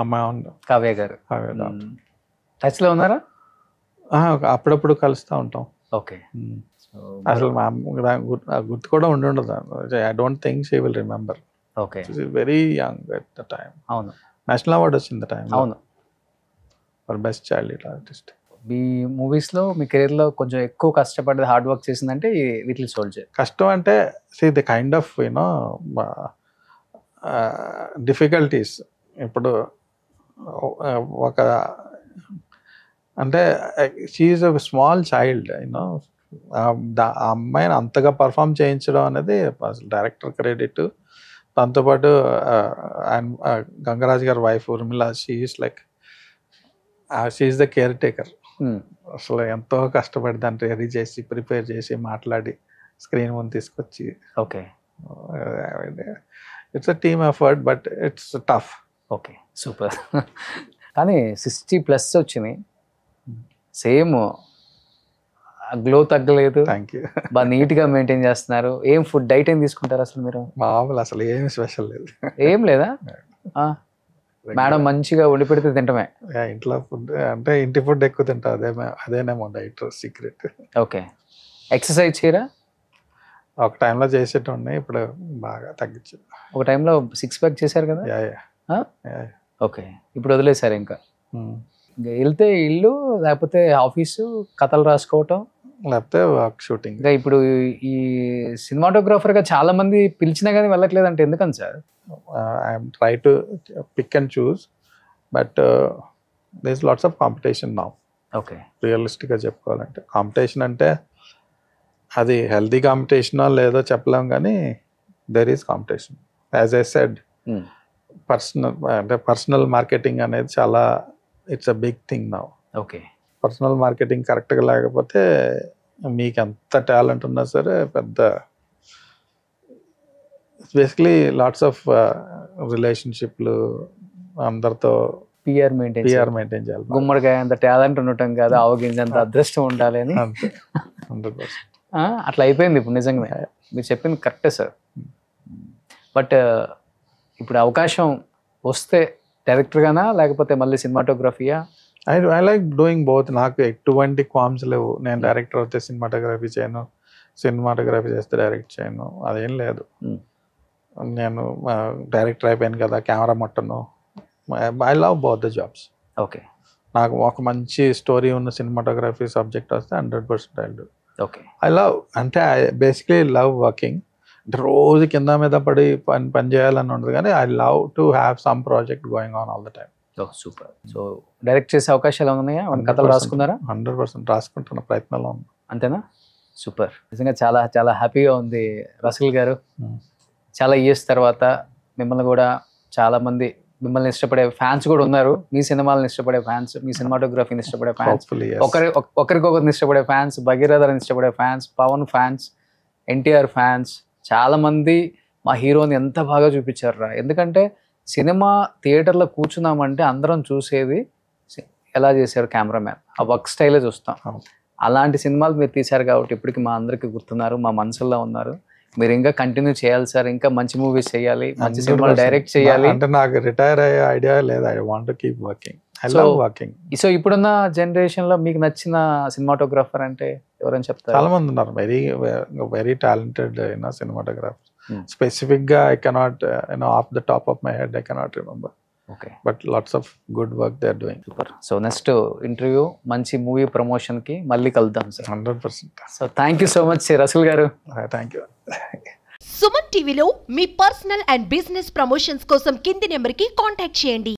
అమ్మాయి కావ్య గారు. టచ్లో ఉన్నారా? అప్పుడప్పుడు కలుస్తూ ఉంటాం. ఓకే. అసలు మా గుర్తు కూడా ఉండదు. I don't think she will remember. Okay. Very young at the time. అవును. నేషనల్ అవార్డ్ వచ్చింది టైం. అవును. For best child artist. మీ మూవీస్లో మీ కెరీర్లో కొంచెం ఎక్కువ కష్టపడ్డది, హార్డ్ వర్క్ చేసిందంటే లిటిల్ సోల్జర్. కష్టం అంటే ది కైండ్ ఆఫ్ డిఫికల్టీస్. ఇప్పుడు ఒక అంటే షీఈస్ అ స్మాల్ చైల్డ్ ఆ అమ్మాయిని అంతగా పర్ఫామ్ చేయించడం అనేది అసలు డైరెక్టర్ క్రెడిట్. దాంతోపాటు గంగరాజ్ గారి wife Urmila, she is the caretaker. అసలు ఎంతో కష్టపడి దాన్ని రెడీ చేసి ప్రిపేర్ చేసి మాట్లాడి స్క్రీన్ ముందు తీసుకొచ్చి. Okay. It's a team effort but it's tough. Okay, super. కానీ 60+ వచ్చినాయి, సేమ్ గ్లో తగ్గలేదు. Thank you. బాగా నీట్గా మెయింటైన్ చేస్తున్నారు. ఏం ఫుడ్ డైట్ ఏం తీసుకుంటారు అసలు మీరు? మామూలు అసలు ఏమి స్పెషల్ లేదు. ఏం లేదా? మేడం మంచిగా వండి పెడితే తింటమే. ఇంట్లో ఫుడ్ అంటే ఇంటి ఫుడ్ ఎక్కువ తింటా, అదేనేమో డైట్ సీక్రెట్. ఓకే. ఎక్సర్సైజ్ చేయరా? ఒక టైంలో చేసేటోడిని, ఇప్పుడు బాగా తగ్గించాను. ఒక టైంలో 6 ప్యాక్ చేశారు కదా? ఓకే. ఇప్పుడు వదిలేసారు ఇంకా? ఇంకా వెళ్తే ఇల్లు, లేకపోతే ఆఫీసు, కథలు రాసుకోవటం, లేకపోతే వర్క్ షూటింగ్. ఇంకా ఇప్పుడు ఈ సినిమాటోగ్రాఫర్గా చాలా మంది పిలిచినా కానీ వెళ్ళట్లేదు అంటే ఎందుకని sir? I'm try to pick and choose, but there is lots of competition now. Okay, రియలిస్టిక్గా చెప్పుకోవాలంటే కాంపిటీషన్ అంటే అది హెల్తీ కాంపిటీషనో లేదో చెప్పలేం, కానీ there is competition. As I said, personal marketing అనేది చాలా, it's a big thing now. Okay, personal marketing కరెక్ట్గా లేకపోతే మీకు ఎంత టాలెంట్ ఉన్నా సరే పెద్ద, బేసిక్లీ లాట్స్ ఆఫ్ రిలేషన్షిప్లు, అందరితో పిఆర్ మెయింటైన్ చేయాలి. గుమ్మడికాయ అంత టాలెంట్ ఉండటం కాదు, ఆవగింజ అంత అదృష్టం ఉండాలి అని. అంతే, 100%. అట్లా అయిపోయింది ఇప్పుడు. నిజంగా మీరు చెప్పింది కరెక్టే సార్. బట్ ఇప్పుడు అవకాశం వస్తే డైరెక్టర్గానా లేకపోతే మళ్ళీ సినిమాటోగ్రఫీయా? I like doing both. నాకు ఎటువంటి క్వామ్స్ లేవు. నేను డైరెక్టర్ అయితే సినిమాటోగ్రఫీ చేయను, సినిమాటోగ్రఫీ చేస్తే డైరెక్ట్ చేయను, అదేం లేదు. నేను డైరెక్టర్ అయిపోయాను కదా, కెమెరా ముట్టను. I love both the jobs. Okay, నాకు ఒక మంచి స్టోరీ ఉన్న సినిమాటోగ్రఫీ సబ్జెక్ట్ వస్తే 100% I do. Okay, I love, అంటే ఐ బేసిక్లీ లవ్ వర్కింగ్. అంటే రోజు కింద మీద పడి పని చేయాలని ఉండదు, కానీ I love to have some project going on all the time. Super. So direct చేసే అవకాశాలు ఉన్నాయా? కథలు రాసుకున్నారా? 100% రాసుకుంటున్న ప్రయత్నంలో ఉంది. అంతేనా? సూపర్. నిజంగా చాలా చాలా హ్యాపీగా ఉంది రసూల్ గారు. చాలా ఇయర్స్ తర్వాత మిమ్మల్ని కూడా చాలామంది మిమ్మల్ని ఇష్టపడే ఫ్యాన్స్ కూడా ఉన్నారు. మీ సినిమాలను ఇష్టపడే ఫ్యాన్స్, మీ సినిమాటోగ్రఫీని ఇష్టపడే ఫ్యాన్స్, ఒకరికొకరిని ఇష్టపడే ఫ్యాన్స్, భగీరథని ఇష్టపడే fans, Pawan fans, NTR fans, చాలామంది మా హీరోని ఎంత బాగా చూపించారు. ఎందుకంటే సినిమా థియేటర్లో కూర్చున్నామంటే అందరం చూసేది ఎలా చేశారు కెమెరామ్యాన్, ఆ వర్క్ స్టైలే చూస్తాం. అలాంటి సినిమాలు మీరు తీశారు కాబట్టి ఇప్పటికి మా అందరికీ గుర్తున్నారు, మా మనసుల్లో ఉన్నారు. మీరు ఇంకా కంటిన్యూ చేయాలి సార్, ఇంకా మంచి మూవీస్ చేయాలి, మంచి సినిమాలు డైరెక్ట్ చేయాలి. అంటే నాకు రిటైర్ అయ్యే ఐడియా లేదు. I want to keep working. I love working. So ఇప్పుడున్న జనరేషన్ లో మీకు నచ్చిన సినిమాటోగ్రాఫర్ అంటే ఎవరైనా చెప్తారు? చాలా మంది ఉన్నారు, వెరీ టాలెంటెడ్ సినిమాటోగ్రాఫర్. స్పెసిఫిక్ గా I cannot, of the top of my head I cannot remember. Okay, but lots of good work they are doing. Super. So next interview మంచి మూవీ ప్రమోషన్ కి మళ్ళీ కలుద్దాం sir. 100%. So thank you so much Rasool garu. Thank you. Suman టీవీలో మీ personal and business promotions కోసం కింది నెంబర్కి contact చేయండి.